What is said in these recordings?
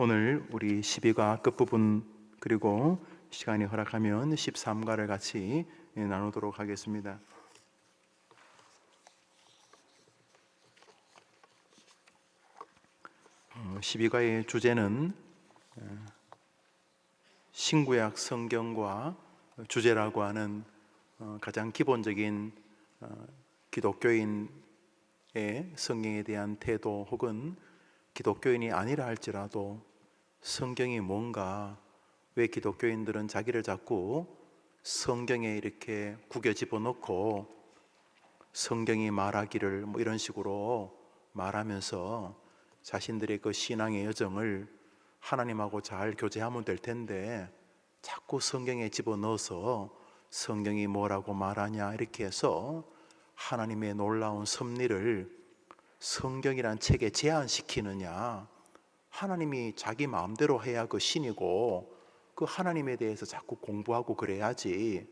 오늘 우리 12가 끝부분 그리고 시간이 허락하면 13가를 같이 나누도록 하겠습니다. 12가의 주제는 신구약 성경과 주제라고 하는 가장 기본적인 기독교인의 성경에 대한 태도 혹은 기독교인이 아니라 할지라도 성경이 뭔가, 왜 기독교인들은 자기를 자꾸 성경에 이렇게 구겨 집어넣고 성경이 말하기를 이런 식으로 말하면서 자신들의 그 신앙의 여정을 하나님하고 잘 교제하면 될 텐데 자꾸 성경에 집어넣어서 성경이 뭐라고 말하냐 이렇게 해서 하나님의 놀라운 섭리를 성경이란 책에 제한시키느냐. 하나님이 자기 마음대로 해야 그 신이고 그 하나님에 대해서 자꾸 공부하고 그래야지.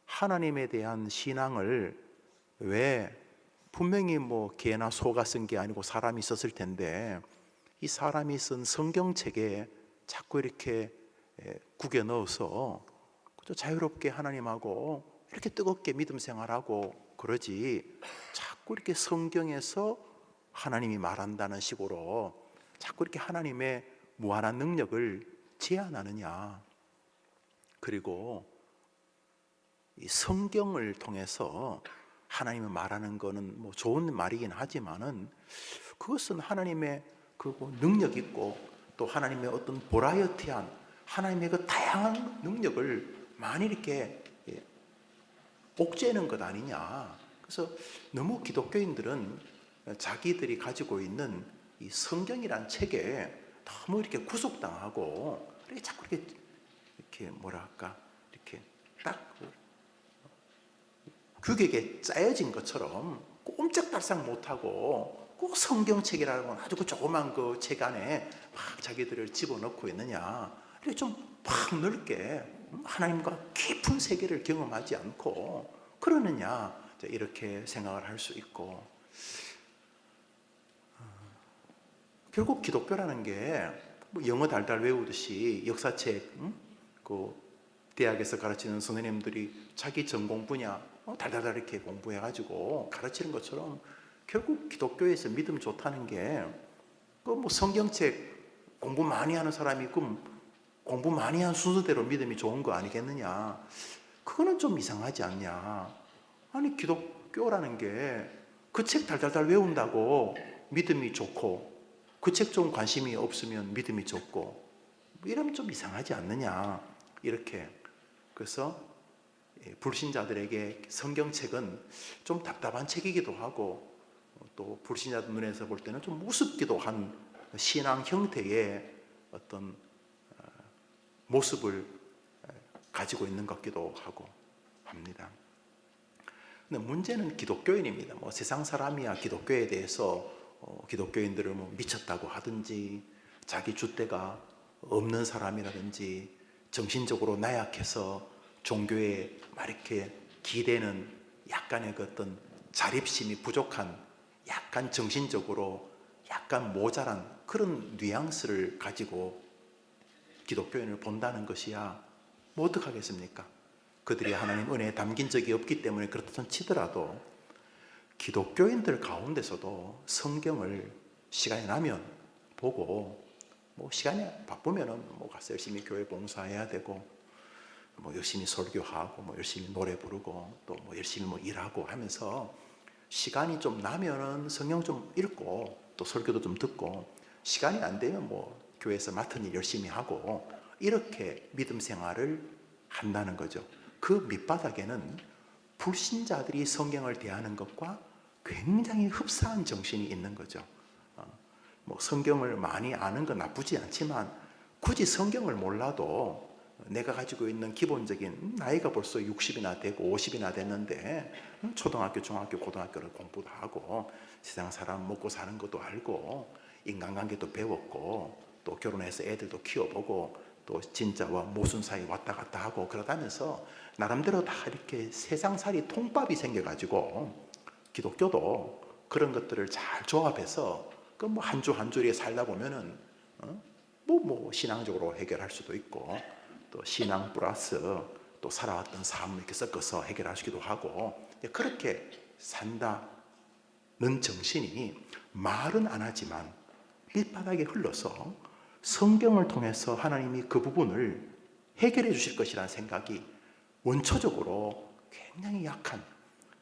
하나님에 대한 신앙을 왜 분명히 개나 소가 쓴 게 아니고 사람이 썼을 텐데 이 사람이 쓴 성경책에 자꾸 이렇게 구겨 넣어서 자유롭게 하나님하고 이렇게 뜨겁게 믿음 생활하고 그러지, 자꾸 이렇게 성경에서 하나님이 말한다는 식으로 자꾸 이렇게 하나님의 무한한 능력을 제한하느냐. 그리고 이 성경을 통해서 하나님이 말하는 거는 좋은 말이긴 하지만은 그것은 하나님의 그 능력 있고 또 하나님의 어떤 보라이어티한 하나님의 그 다양한 능력을 많이 이렇게 옥죄는 것 아니냐. 그래서 너무 기독교인들은 자기들이 가지고 있는 이 성경이란 책에 너무 이렇게 구속당하고 이렇게 자꾸 이렇게 뭐랄까 이렇게 딱 규격에 짜여진 것처럼 꼼짝달싹 못하고 꼭 성경책이라는 아주 그 조그만 그 책 안에 막 자기들을 집어넣고 있느냐. 이렇게 좀 팍 넓게 하나님과 깊은 세계를 경험하지 않고 그러느냐, 이렇게 생각을 할 수 있고, 결국 기독교라는 게 영어 달달 외우듯이 역사책, 그 대학에서 가르치는 선생님들이 자기 전공 분야 달달달 이렇게 공부해가지고 가르치는 것처럼 결국 기독교에서 믿음 좋다는 게 그 성경책 공부 많이 하는 사람이 공부 많이 한 순서대로 믿음이 좋은 거 아니겠느냐. 그거는 좀 이상하지 않냐. 아니, 기독교라는 게 그 책 달달달 외운다고 믿음이 좋고 그 책 좀 관심이 없으면 믿음이 좋고 이러면 좀 이상하지 않느냐. 이렇게. 그래서 불신자들에게 성경책은 좀 답답한 책이기도 하고 또 불신자들 눈에서 볼 때는 좀 우습기도 한 신앙 형태의 어떤 모습을 가지고 있는 것 같기도 하고 합니다. 근데 문제는 기독교인입니다. 세상 사람이야 기독교에 대해서 기독교인들을 미쳤다고 하든지 자기 줏대가 없는 사람이라든지 정신적으로 나약해서 종교에 막 이렇게 기대는 약간의 그 어떤 자립심이 부족한, 약간 정신적으로 약간 모자란 그런 뉘앙스를 가지고 기독교인을 본다는 것이야 어떡하겠습니까? 그들이 하나님 은혜에 담긴 적이 없기 때문에 그렇다 치더라도 기독교인들 가운데서도 성경을 시간이 나면 보고 시간이 바쁘면은 가서 열심히 교회 봉사해야 되고 열심히 설교하고 열심히 노래 부르고 또 열심히 일하고 하면서 시간이 좀 나면은 성경 좀 읽고 또 설교도 좀 듣고, 시간이 안 되면 교회에서 맡은 일 열심히 하고 이렇게 믿음 생활을 한다는 거죠. 그 밑바닥에는 불신자들이 성경을 대하는 것과 굉장히 흡사한 정신이 있는 거죠. 성경을 많이 아는 건 나쁘지 않지만 굳이 성경을 몰라도 내가 가지고 있는 기본적인, 나이가 벌써 60이나 되고 50이나 됐는데 초등학교, 중학교, 고등학교를 공부도 하고 세상 사람 먹고 사는 것도 알고 인간관계도 배웠고 또 결혼해서 애들도 키워보고 또 진짜와 모순 사이 왔다 갔다 하고 그러다면서 나름대로 다 이렇게 세상살이 통밥이 생겨가지고 기독교도 그런 것들을 잘 조합해서 한 주 한 주에 살다 보면은 뭐 신앙적으로 해결할 수도 있고, 또 신앙 플러스 또 살아왔던 삶을 이렇게 섞어서 해결하시기도 하고, 그렇게 산다는 정신이 말은 안 하지만 밑바닥에 흘러서 성경을 통해서 하나님이 그 부분을 해결해 주실 것이라는 생각이 원초적으로 굉장히 약한,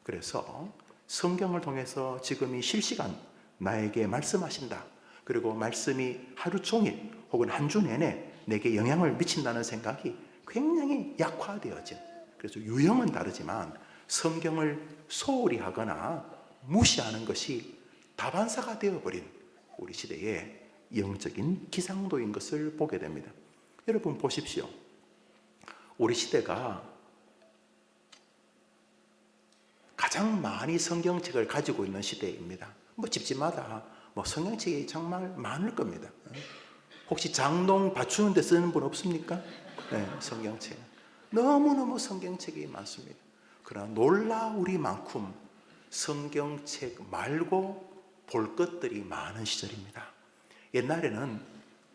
그래서 성경을 통해서 지금 이 실시간 나에게 말씀하신다, 그리고 말씀이 하루 종일 혹은 한 주 내내 내게 영향을 미친다는 생각이 굉장히 약화되어진, 그래서 유형은 다르지만 성경을 소홀히 하거나 무시하는 것이 다반사가 되어버린 우리 시대의 영적인 기상도인 것을 보게 됩니다. 여러분 보십시오. 우리 시대가 가장 많이 성경책을 가지고 있는 시대입니다. 뭐 집집마다 뭐 성경책이 정말 많을 겁니다. 혹시 장롱 받추는 데 쓰는 분 없습니까? 네, 성경책. 너무너무 성경책이 많습니다. 그러나 놀라우리만큼 성경책 말고 볼 것들이 많은 시절입니다. 옛날에는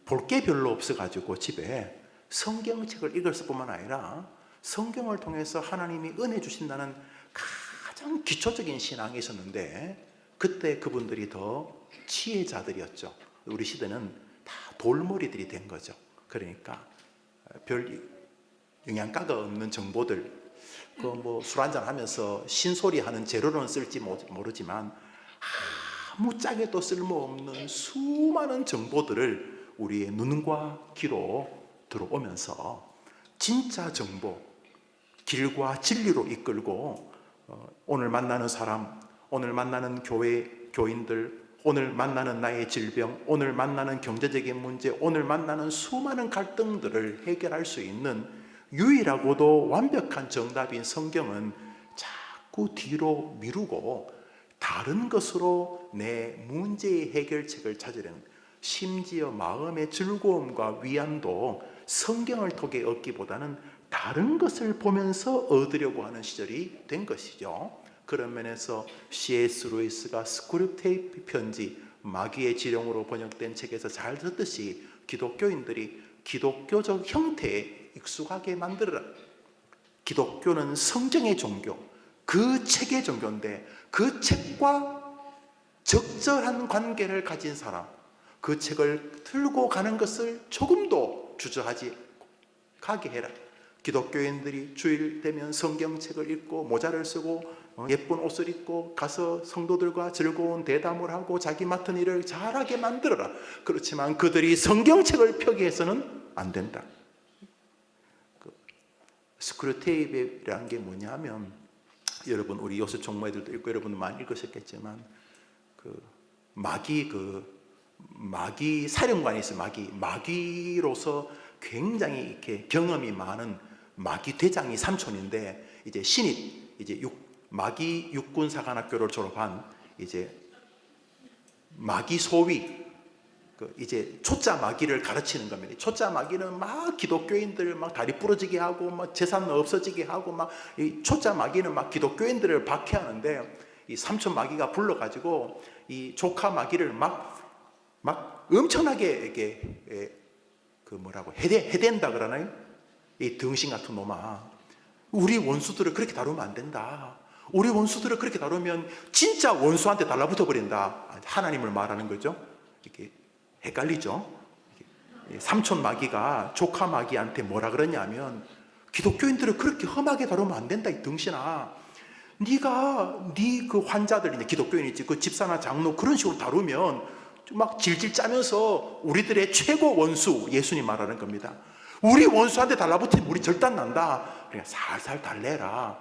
볼 게 별로 없어가지고 집에 성경책을 읽을 뿐만 아니라 성경을 통해서 하나님이 은혜 주신다는 가장 기초적인 신앙이 있었는데, 그때 그분들이 더 지혜자들이었죠. 우리 시대는 다 돌머리들이 된 거죠. 그러니까 별 영양가가 없는 정보들, 그 뭐 술 한잔 하면서 신소리 하는 재료는 쓸지 모르지만 아무짝에도 쓸모없는 수많은 정보들을 우리의 눈과 귀로 들어오면서 진짜 정보, 길과 진리로 이끌고 오늘 만나는 사람, 오늘 만나는 교인들, 오늘 만나는 나의 질병, 오늘 만나는 경제적인 문제, 오늘 만나는 수많은 갈등들을 해결할 수 있는 유일하고도 완벽한 정답인 성경은 자꾸 뒤로 미루고 다른 것으로 내 문제의 해결책을 찾으려는, 심지어 마음의 즐거움과 위안도 성경을 통해 얻기보다는 다른 것을 보면서 얻으려고 하는 시절이 된 것이죠. 그런 면에서 C.S. 루이스가 스크립테이프 편지, 마귀의 지령으로 번역된 책에서 잘 듣듯이 기독교인들이 기독교적 형태에 익숙하게 만들어라. 기독교는 성경의 종교, 그 책의 종교인데 그 책과 적절한 관계를 가진 사람, 그 책을 들고 가는 것을 조금도 주저하지 가게 해라. 기독교인들이 주일 되면 성경책을 읽고 모자를 쓰고 예쁜 옷을 입고 가서 성도들과 즐거운 대담을 하고 자기 맡은 일을 잘하게 만들어라. 그렇지만 그들이 성경책을 펴기해서는 안 된다. 스크루테이프라는 게 뭐냐면, 여러분 우리 요새 종모애들도 읽고 여러분도 많이 읽으셨겠지만 마귀 사령관이 있어요. 마귀로서 굉장히 이렇게 경험이 많은 마귀 대장이 삼촌인데, 이제 신입, 이제 마귀 육군사관학교를 졸업한 이제 마귀 소위, 이제 초짜 마귀를 가르치는 겁니다. 초짜 마귀는 막 기독교인들 막 다리 부러지게 하고 막 재산 없어지게 하고 막, 이 초짜 마귀는 막 기독교인들을 박해하는데, 이 삼촌 마귀가 불러가지고 이 조카 마귀를 막 엄청나게 이렇게 해댄다 그러나요? 이 등신 같은 놈아, 우리 원수들을 그렇게 다루면 안 된다. 우리 원수들을 그렇게 다루면 진짜 원수한테 달라붙어 버린다. 하나님을 말하는 거죠. 이렇게 헷갈리죠. 삼촌 마귀가 조카 마귀한테 뭐라 그러냐면, 기독교인들을 그렇게 험하게 다루면 안 된다 이 등신아. 네가 그 환자들, 이제 기독교인이지, 그 집사나 장로 그런 식으로 다루면 막 질질 짜면서 우리들의 최고 원수, 예수님 말하는 겁니다. 우리 원수한테 달라붙으면 우리 절단 난다. 그러니까 살살 달래라.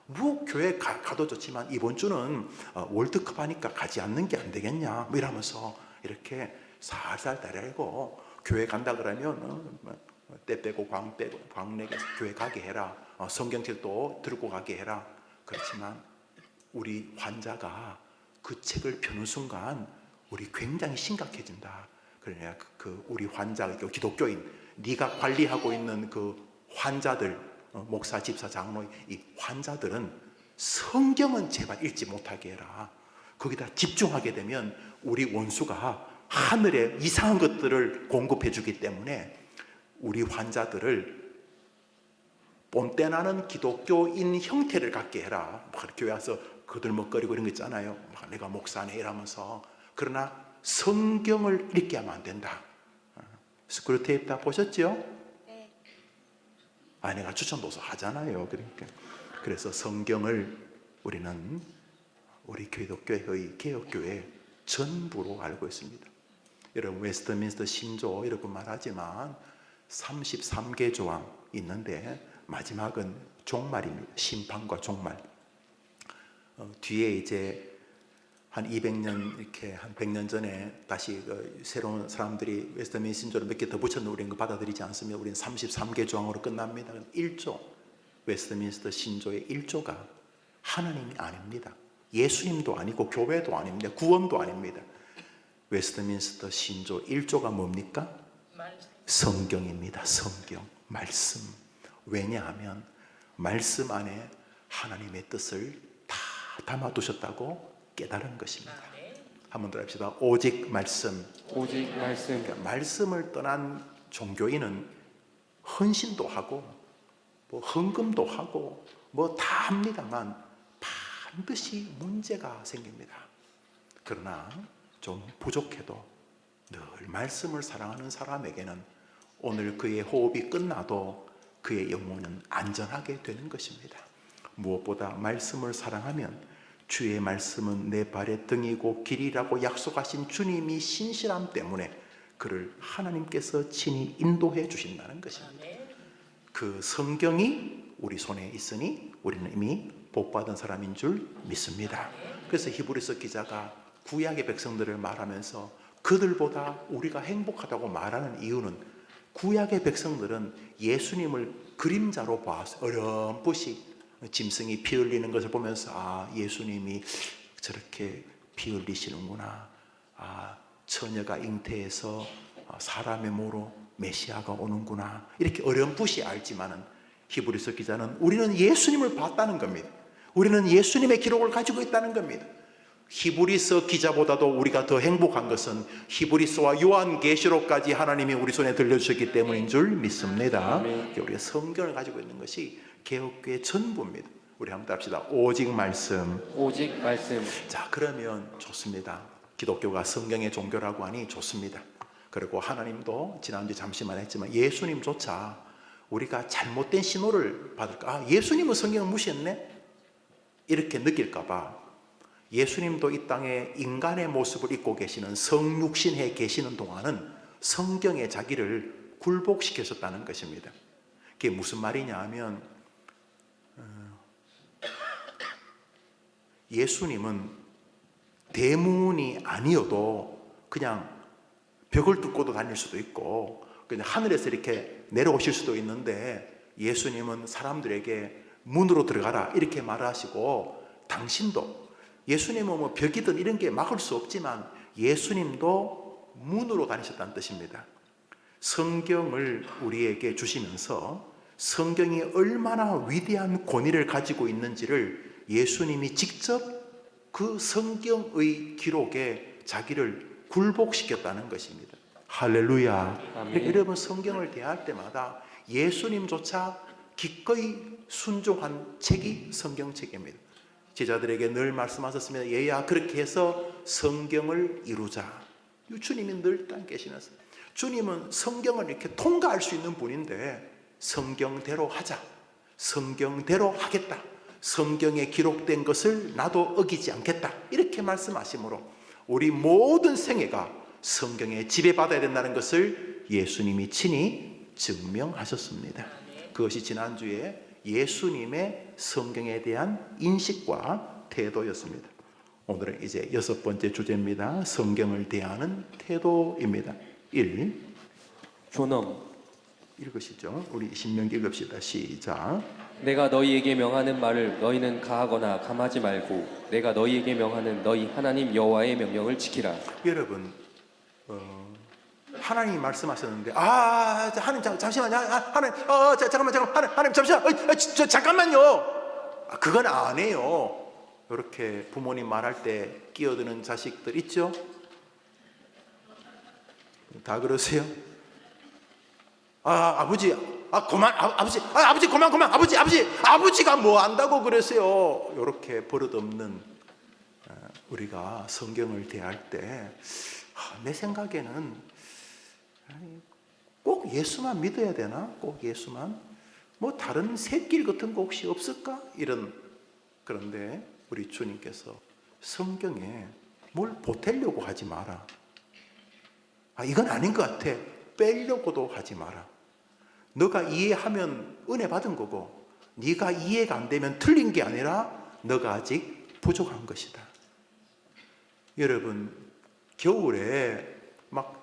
뭐 교회 가도 좋지만 이번 주는 월드컵 하니까 가지 않는 게 안 되겠냐, 뭐 이러면서 이렇게 살살 달래고, 교회 간다 그러면 때 빼고 광 내게 교회 가게 해라. 성경책도 들고 가게 해라. 그렇지만 우리 환자가 그 책을 펴는 순간 우리 굉장히 심각해진다. 그러냐, 우리 환자, 기독교인, 네가 관리하고 있는 그 환자들, 목사, 집사, 장로, 이 환자들은 성경은 제발 읽지 못하게 해라. 거기다 집중하게 되면 우리 원수가 하늘의 이상한 것들을 공급해 주기 때문에 우리 환자들을 뽐때나는 기독교인 형태를 갖게 해라. 교회 와서 거들먹거리고 이런 거 있잖아요. 내가 목사네 이러면서. 그러나 성경을 읽게 하면 안 된다. 스크류테이프 다 보셨죠? 네. 내가 추천도서 하잖아요. 그러니까. 그래서 성경을 우리는 우리 기독교의 개혁교회 전부로 알고 있습니다. 여러분 웨스트민스터 신조 이렇게 말하지만 33개 조항 있는데 마지막은 종말입니다. 심판과 종말. 뒤에 이제 한 200년 이렇게 한 100년 전에 다시 새로운 사람들이 웨스트민스터 신조를 몇 개 더 붙였는데 우리는 그 받아들이지 않습니다. 우리는 33개 조항으로 끝납니다. 1조 웨스트민스터 신조의 1조가 하나님이 아닙니다. 예수님도 아니고 교회도 아닙니다. 구원도 아닙니다. 웨스트민스터 신조 1조가 뭡니까? 성경입니다. 성경, 말씀. 왜냐하면 말씀 안에 하나님의 뜻을 다 담아두셨다고 깨달은 것입니다. 한번 더 합시다. 오직 말씀. 오직 말씀. 그러니까 말씀을 떠난 종교인은 헌신도 하고 뭐 헌금도 하고 뭐 다 합니다만 반드시 문제가 생깁니다. 그러나 좀 부족해도 늘 말씀을 사랑하는 사람에게는 오늘 그의 호흡이 끝나도 그의 영혼은 안전하게 되는 것입니다. 무엇보다 말씀을 사랑하면 주의 말씀은 내 발의 등이고 길이라고 약속하신 주님이 신실함 때문에 그를 하나님께서 친히 인도해 주신다는 것입니다. 그 성경이 우리 손에 있으니 우리는 이미 복받은 사람인 줄 믿습니다. 그래서 히브리서 기자가 구약의 백성들을 말하면서 그들보다 우리가 행복하다고 말하는 이유는 구약의 백성들은 예수님을 그림자로 봐서 어렴풋이 짐승이 피 흘리는 것을 보면서 예수님이 저렇게 피 흘리시는구나. 처녀가 잉태해서 사람의 모로 메시아가 오는구나. 이렇게 어렴풋이 알지만은 히브리서 기자는 우리는 예수님을 봤다는 겁니다. 우리는 예수님의 기록을 가지고 있다는 겁니다. 히브리서 기자보다도 우리가 더 행복한 것은 히브리서와 요한계시록까지 하나님이 우리 손에 들려주셨기 때문인 줄 믿습니다. 우리가 성경을 가지고 있는 것이 개혁교의 전부입니다. 우리 한번 합시다. 오직 말씀. 오직 말씀. 자, 그러면 좋습니다. 기독교가 성경의 종교라고 하니 좋습니다. 그리고 하나님도 지난주에 잠시 말했지만 예수님조차 우리가 잘못된 신호를 받을까? 예수님은 성경을 무시했네? 이렇게 느낄까 봐 예수님도 이 땅에 인간의 모습을 입고 계시는 성육신해 계시는 동안은 성경에 자기를 굴복시켰었다는 것입니다. 그게 무슨 말이냐 하면 예수님은 대문이 아니어도 그냥 벽을 뚫고도 다닐 수도 있고 그냥 하늘에서 이렇게 내려오실 수도 있는데 예수님은 사람들에게 문으로 들어가라 이렇게 말하시고 당신도 예수님은 뭐 벽이든 이런 게 막을 수 없지만 예수님도 문으로 다니셨다는 뜻입니다. 성경을 우리에게 주시면서 성경이 얼마나 위대한 권위를 가지고 있는지를 예수님이 직접 그 성경의 기록에 자기를 굴복시켰다는 것입니다. 할렐루야. 여러분 성경을 대할 때마다 예수님조차 기꺼이 순종한 책이 성경책입니다. 제자들에게 늘 말씀하셨습니다. 얘야 그렇게 해서 성경을 이루자. 주님이 늘 땅에 계시면서 주님은 성경을 이렇게 통과할 수 있는 분인데 성경대로 하자. 성경대로 하겠다. 성경에 기록된 것을 나도 어기지 않겠다. 이렇게 말씀하시므로 우리 모든 생애가 성경에 지배받아야 된다는 것을 예수님이 친히 증명하셨습니다. 그것이 지난주에 예수님의 성경에 대한 인식과 태도였습니다. 오늘은 이제 6번째 주제입니다. 성경을 대하는 태도입니다. 1. 존엄. 읽으시죠. 우리 신명기 읽읍시다. 시작. 내가 너희에게 명하는 말을 너희는 가하거나 감하지 말고 내가 너희에게 명하는 너희 하나님 여호와의 명령을 지키라. 여러분 하나님이 말씀하셨는데 하나님 잠시만요. 하나님 하나님 잠시만 잠깐만요. 그건 안 해요. 이렇게 부모님 말할 때 끼어드는 자식들 있죠? 다 그러세요? 아버지, 그만, 아버지, 그만, 아버지가 뭐 안다고 그러세요? 이렇게 버릇없는 우리가 성경을 대할 때, 내 생각에는 꼭 예수만 믿어야 되나? 꼭 예수만? 뭐 다른 샛길 같은 거 혹시 없을까? 그런데 우리 주님께서 성경에 뭘 보태려고 하지 마라. 이건 아닌 것 같아. 빼려고도 하지 마라. 너가 이해하면 은혜 받은 거고, 네가 이해가 안 되면 틀린 게 아니라 너가 아직 부족한 것이다. 여러분, 겨울에 막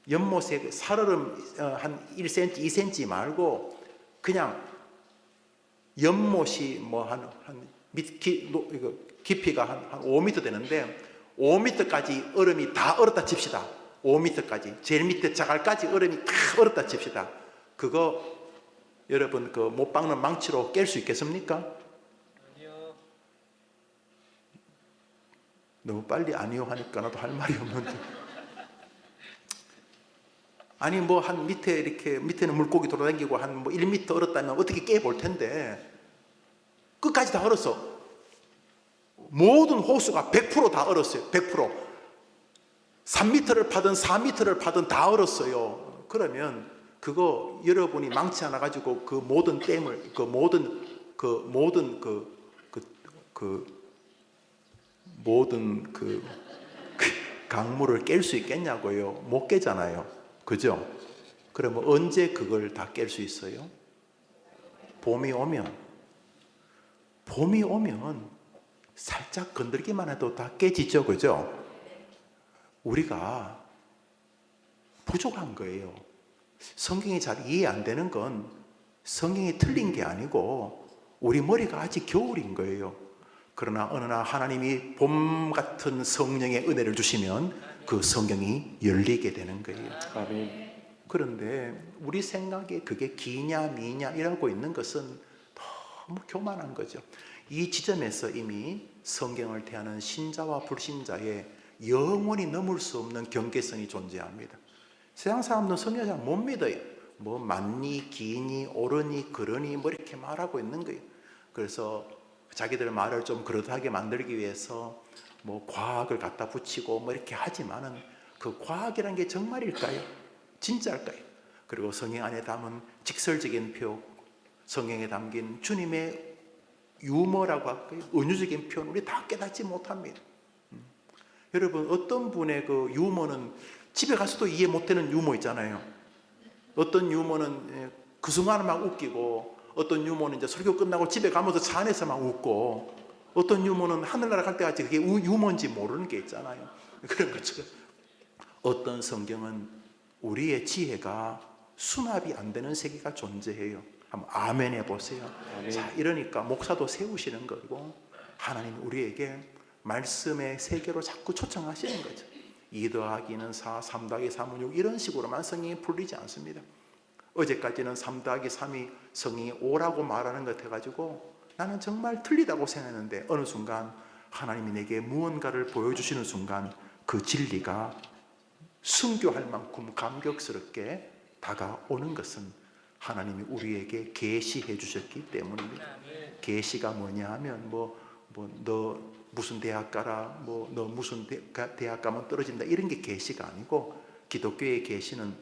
연못에 살얼음 한 1cm, 2cm 말고 그냥 연못이 뭐 깊이가 한 5m 되는데 5m까지 얼음이 다 얼었다 칩시다. 5m까지 제일 밑에 자갈까지 얼음이 다 얼었다 칩시다. 그거 여러분 그 못 박는 망치로 깰 수 있겠습니까? 아니요. 너무 빨리 아니요 하니까 나도 할 말이 없는데. 아니 뭐 한 밑에 이렇게 밑에는 물고기 돌아다니고 한 뭐 1m 얼었다면 어떻게 깨볼 텐데 끝까지 다 얼었어. 모든 호수가 100%다 얼었어요. 100%. 3m를 파든 4m를 파든 다 얼었어요. 그러면 그거 여러분이 망치 하나 가지고 그 모든 댐을 모든 강물을 깰 수 있겠냐고요? 못 깨잖아요. 그죠? 그러면 언제 그걸 다 깰 수 있어요? 봄이 오면 살짝 건들기만 해도 다 깨지죠. 그죠? 우리가 부족한 거예요. 성경이 잘 이해 안 되는 건 성경이 틀린 게 아니고 우리 머리가 아직 겨울인 거예요. 그러나 어느 날 하나님이 봄 같은 성령의 은혜를 주시면 그 성경이 열리게 되는 거예요. 아멘. 그런데 우리 생각에 그게 기냐 미냐 이러고 있는 것은 너무 교만한 거죠. 이 지점에서 이미 성경을 대하는 신자와 불신자의 영원히 넘을 수 없는 경계성이 존재합니다. 세상 사람들은 성경을 잘 못 믿어요. 뭐 맞니, 기니, 옳으니, 그러니 뭐 이렇게 말하고 있는 거예요. 그래서 자기들 말을 좀 그럴듯하게 만들기 위해서 뭐 과학을 갖다 붙이고 뭐 이렇게 하지만은 그 과학이라는 게 정말일까요? 진짜일까요? 그리고 성경 안에 담은 직설적인 표현, 성경에 담긴 주님의 유머라고 할까요? 은유적인 표현 우리 다 깨닫지 못합니다. 여러분 어떤 분의 그 유머는 집에 가서도 이해 못되는 유머 있잖아요. 어떤 유머는 그 순간은 막 웃기고 어떤 유머는 이제 설교 끝나고 집에 가면서 차 안에서 막 웃고 어떤 유머는 하늘나라 갈 때까지 그게 유머인지 모르는 게 있잖아요. 그런 것처럼 어떤 성경은 우리의 지혜가 수납이 안 되는 세계가 존재해요. 한번 아멘 해보세요. 아멘. 자, 이러니까 목사도 세우시는 거고 하나님 우리에게 말씀의 세계로 자꾸 초청하시는 거죠. 2 더하기는 4, 3 더하기 3은 6 이런 식으로만 성경이 풀리지 않습니다. 어제까지는 3 더하기 3이 성경이 5라고 말하는 것 같아가지고 나는 정말 틀리다고 생각했는데 어느 순간 하나님이 내게 무언가를 보여주시는 순간 그 진리가 순교할 만큼 감격스럽게 다가오는 것은 하나님이 우리에게 계시해 주셨기 때문입니다. 계시가 뭐냐 하면 너 무슨 대학 가라, 너 무슨 대학 가면 떨어진다 이런 게 계시가 아니고 기독교의 계시는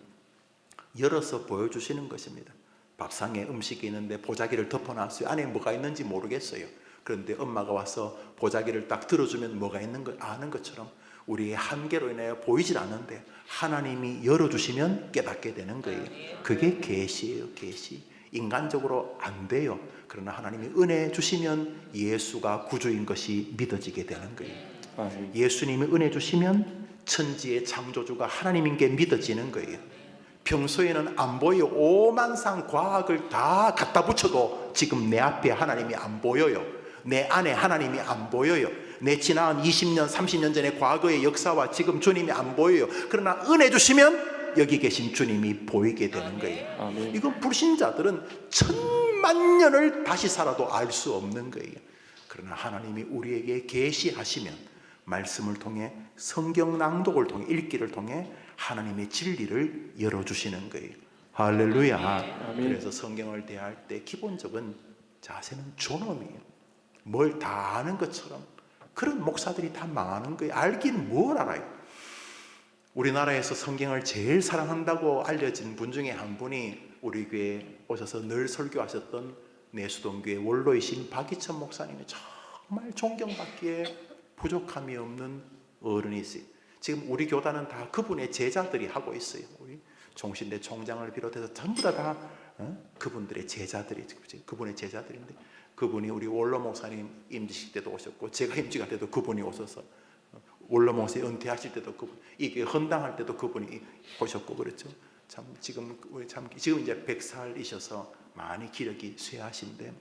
열어서 보여주시는 것입니다. 밥상에 음식이 있는데 보자기를 덮어놨어요. 안에 뭐가 있는지 모르겠어요. 그런데 엄마가 와서 보자기를 딱 들어주면 뭐가 있는 걸 아는 것처럼 우리의 한계로 인하여 보이질 않는데 하나님이 열어주시면 깨닫게 되는 거예요. 그게 계시예요. 계시. 인간적으로 안 돼요. 그러나 하나님이 은혜 주시면 예수가 구주인 것이 믿어지게 되는 거예요. 예수님이 은혜 주시면 천지의 창조주가 하나님인 게 믿어지는 거예요. 평소에는 안 보여. 오만상 과학을 다 갖다 붙여도 지금 내 앞에 하나님이 안 보여요. 내 안에 하나님이 안 보여요. 내 지난 20년, 30년 전의 과거의 역사와 지금 주님이 안 보여요. 그러나 은혜 주시면 여기 계신 주님이 보이게 되는 거예요. 아멘. 이건 불신자들은 천만 년을 다시 살아도 알 수 없는 거예요. 그러나 하나님이 우리에게 계시하시면 말씀을 통해 성경 낭독을 통해 읽기를 통해 하나님의 진리를 열어주시는 거예요. 할렐루야. 아멘. 그래서 성경을 대할 때 기본적인 자세는 존엄이에요. 뭘 다 아는 것처럼. 그런 목사들이 다 망하는 거예요. 알긴 뭘 알아요. 우리나라에서 성경을 제일 사랑한다고 알려진 분 중에 한 분이 우리 교회에 오셔서 늘 설교하셨던 내수동교회 원로이신 박이천 목사님이 정말 존경받기에 부족함이 없는 어른이세요. 지금 우리 교단은 다 그분의 제자들이 하고 있어요. 우리 종신대 총장을 비롯해서 전부 다 그분들의 제자들이, 그분의 제자들인데, 그분이 우리 원로 목사님 임직식 때도 오셨고, 제가 임직할 때도 그분이 오셔서, 원로 목사 은퇴하실 때도 그분, 이게 헌당할 때도 그분이 오셨고 그렇죠. 참 지금 이제 100살이셔서 많이 기력이 쇠하신데,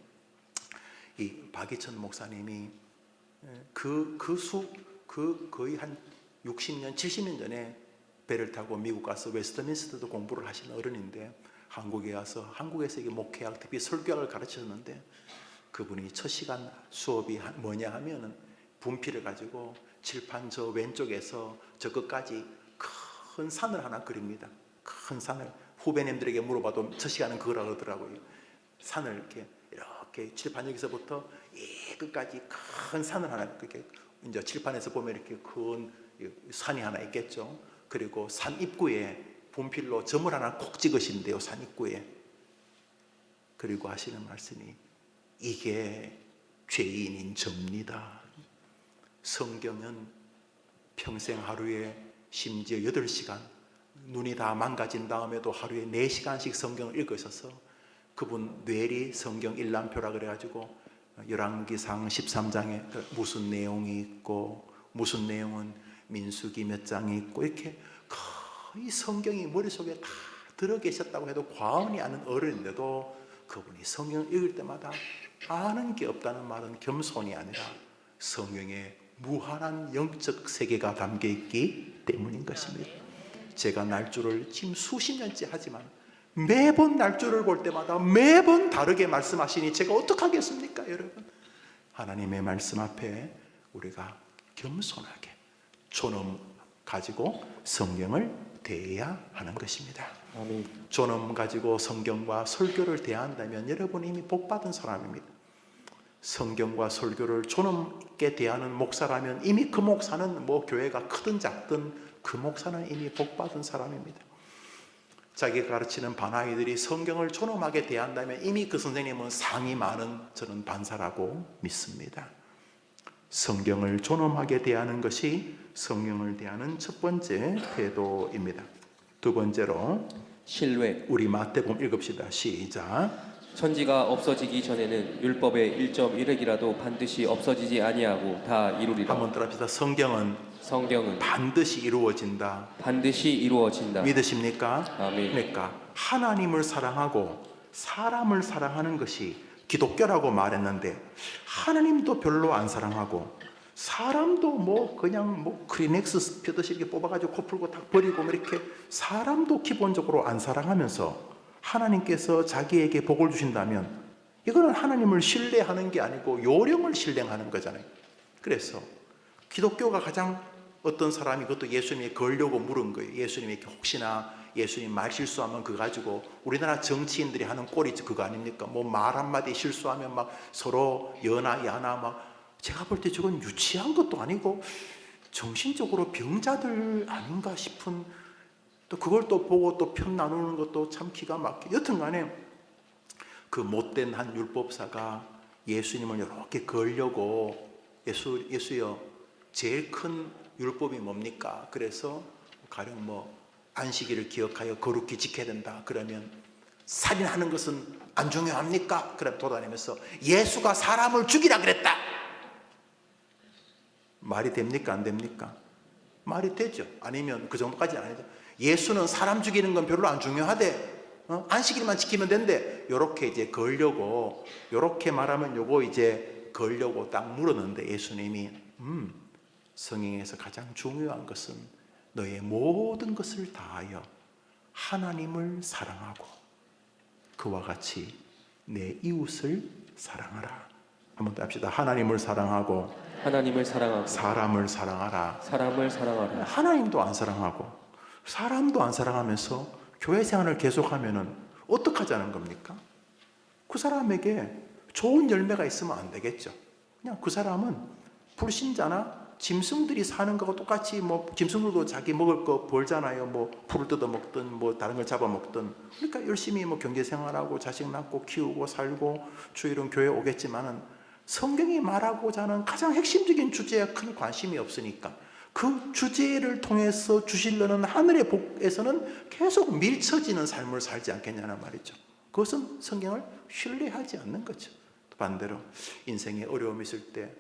이 박이천 목사님이 거의 한 60년, 70년 전에 배를 타고 미국 가서 웨스트민스터도 공부를 하신 어른인데, 한국에 와서 한국에서 이게 목회학, 특히 설교학을 가르치셨는데, 그분이 첫 시간 수업이 뭐냐 하면은 분필을 가지고 칠판 저 왼쪽에서 저 끝까지 큰 산을 하나 그립니다. 큰 산을. 후배님들에게 물어봐도 첫 시간은 그거라 그러더라고요. 산을 이렇게 칠판 여기서부터 이 끝까지 큰 산을 하나, 그렇게 이제 칠판에서 보면 이렇게 큰 산이 하나 있겠죠. 그리고 산 입구에 분필로 점을 하나 콕 찍으신대요. 산 입구에. 그리고 하시는 말씀이, 이게 죄인인 접니다. 성경은 평생 하루에 심지어 8시간, 눈이 다 망가진 다음에도 하루에 4시간씩 성경을 읽으셔서, 그분 뇌리 성경 일람표라 그래가지고 열왕기상 13장에 무슨 내용이 있고, 무슨 내용은 민수기 몇 장이 있고, 이렇게 거의 성경이 머릿속에 다 들어 계셨다고 해도 과언이 아닌 어른인데도 그분이 성경을 읽을 때마다 아는 게 없다는 말은 겸손이 아니라 성경에 무한한 영적 세계가 담겨 있기 때문인 것입니다. 제가 날조를 지금 수십 년째 하지만 매번 날조를 볼 때마다 매번 다르게 말씀하시니 제가 어떡하겠습니까, 여러분? 하나님의 말씀 앞에 우리가 겸손하게 존엄 가지고 성경을 대해야 하는 것입니다. 아멘. 존엄 가지고 성경과 설교를 대한다면 여러분이 이미 복받은 사람입니다. 성경과 설교를 존엄 있게 대하는 목사라면 이미 그 목사는 뭐 교회가 크든 작든 그 목사는 이미 복받은 사람입니다. 자기가 가르치는 반아이들이 성경을 존엄하게 대한다면 이미 그 선생님은 상이 많은 저는 반사라고 믿습니다. 성경을 존엄하게 대하는 것이 성경을 대하는 첫 번째 태도입니다. 두 번째로 신뢰. 우리 마태복음 읽읍시다. 시작. 천지가 없어지기 전에는 율법의 1.1획이라도 반드시 없어지지 아니하고 다 이루리라. 한번 들읍시다. 성경은 반드시 이루어진다. 반드시 이루어진다. 믿으십니까? 아멘. 그러니까 하나님을 사랑하고 사람을 사랑하는 것이 기독교라고 말했는데, 하나님도 별로 안 사랑하고 사람도 뭐 그냥 뭐 크리넥스 펴듯이 이렇게 뽑아가지고 코 풀고 다 버리고 뭐 이렇게 사람도 기본적으로 안 사랑하면서 하나님께서 자기에게 복을 주신다면 이거는 하나님을 신뢰하는 게 아니고 요령을 신뢰하는 거잖아요. 그래서 기독교가 가장, 어떤 사람이 그것도 예수님이 걸려고 물은 거예요. 예수님이 혹시나 예수님 말 실수하면 그거 가지고 우리나라 정치인들이 하는 꼴이 그거 아닙니까? 뭐 말 한마디 실수하면 막 서로 연하 야나 막, 제가 볼 때 저건 유치한 것도 아니고 정신적으로 병자들 아닌가 싶은, 또 그걸 또 보고 또 편 나누는 것도 참 기가 막혀. 여튼 간에 그 못된 한 율법사가 예수님을 이렇게 걸려고, 예수여 제일 큰 율법이 뭡니까? 그래서 가령 뭐 안식일을 기억하여 거룩히 지켜야 된다. 그러면 살인하는 것은 안 중요합니까? 그래 돌아다니면서 예수가 사람을 죽이라 그랬다. 말이 됩니까? 안 됩니까? 말이 되죠. 아니면 그 정도까지는 아니죠. 예수는 사람 죽이는 건 별로 안 중요하대. 안식일만 지키면 된대. 요렇게 이제 걸려고, 요렇게 말하면 요거 이제 걸려고 딱 물었는데 예수님이 성경에서 가장 중요한 것은 너의 모든 것을 다하여 하나님을 사랑하고 그와 같이 내 이웃을 사랑하라. 한번 더 합시다. 하나님을 사랑하고 사람을 사랑하라. 사람을 사랑하라. 하나님도 안 사랑하고 사람도 안 사랑하면서 교회 생활을 계속하면은 어떡하자는 겁니까? 그 사람에게 좋은 열매가 있으면 안 되겠죠. 그냥 그 사람은 불신자나 짐승들이 사는 거하고 똑같이 뭐 짐승들도 자기 먹을 거 벌잖아요. 뭐 풀을 뜯어 먹든 뭐 다른 걸 잡아 먹든. 그러니까 열심히 뭐 경제 생활하고 자식 낳고 키우고 살고 주일은 교회 오겠지만은 성경이 말하고자 하는 가장 핵심적인 주제에 큰 관심이 없으니까 그 주제를 통해서 주시려는 하늘의 복에서는 계속 밀쳐지는 삶을 살지 않겠냐는 말이죠. 그것은 성경을 신뢰하지 않는 거죠. 반대로 인생에 어려움이 있을 때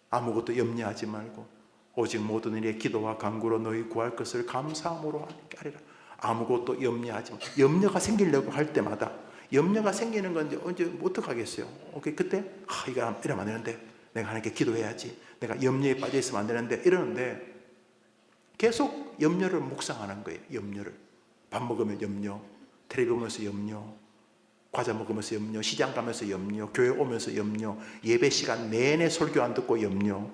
아무것도 염려하지 말고 오직 모든 일에 기도와 간구로 너희 구할 것을 감사함으로 하리라. 아무것도 염려하지 말고, 염려가 생기려고 할 때마다 염려가 생기는 건 이제 어떡하겠어요? 그때 이거 이러면 안 되는데 내가 하나님께 기도해야지, 내가 염려에 빠져 있으면 안 되는데 이러는데 계속 염려를 묵상하는 거예요. 염려를 밥 먹으면 염려, 텔레비전 보면서 염려, 과자 먹으면서 염려, 시장 가면서 염려, 교회 오면서 염려, 예배 시간 내내 설교 안 듣고 염려,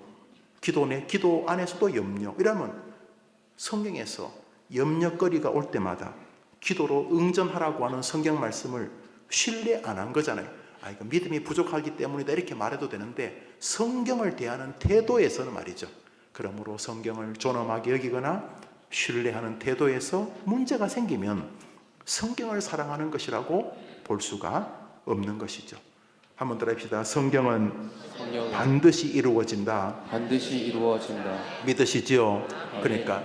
기도 안에서도 염려. 이러면 성경에서 염려거리가 올 때마다 기도로 응전하라고 하는 성경 말씀을 신뢰 안 한 거잖아요. 이거 믿음이 부족하기 때문이다 이렇게 말해도 되는데 성경을 대하는 태도에서는 말이죠. 그러므로 성경을 존엄하게 여기거나 신뢰하는 태도에서 문제가 생기면 성경을 사랑하는 것이라고 볼 수가 없는 것이죠. 한번 더 합시다. 성경은 반드시 이루어진다. 반드시 이루어진다. 믿으시죠? 그러니까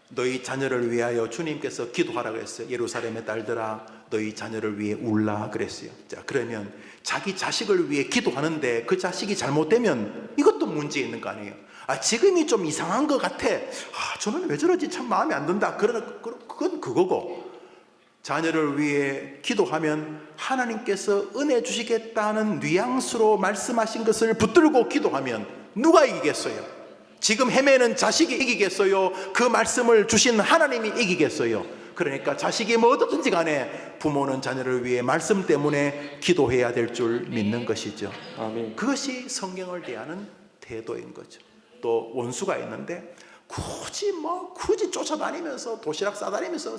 너희 자녀를 위하여 주님께서 기도하라고 했어요. 예루살렘의 딸들아 너희 자녀를 위해 울라 그랬어요. 자, 그러면 자기 자식을 위해 기도하는데 그 자식이 잘못되면 이것도 문제 있는 거 아니에요? 지금이 좀 이상한 것 같아. 저는 왜 저러지? 참 마음에 안 든다. 그건 그거고, 자녀를 위해 기도하면 하나님께서 은혜 주시겠다는 뉘앙스로 말씀하신 것을 붙들고 기도하면 누가 이기겠어요? 지금 헤매는 자식이 이기겠어요? 그 말씀을 주신 하나님이 이기겠어요? 그러니까 자식이 뭐 어떻든지 간에 부모는 자녀를 위해 말씀 때문에 기도해야 될 줄 믿는 것이죠. 아멘. 그것이 성경을 대하는 태도인 거죠. 또 원수가 있는데 굳이 쫓아다니면서 도시락 싸다니면서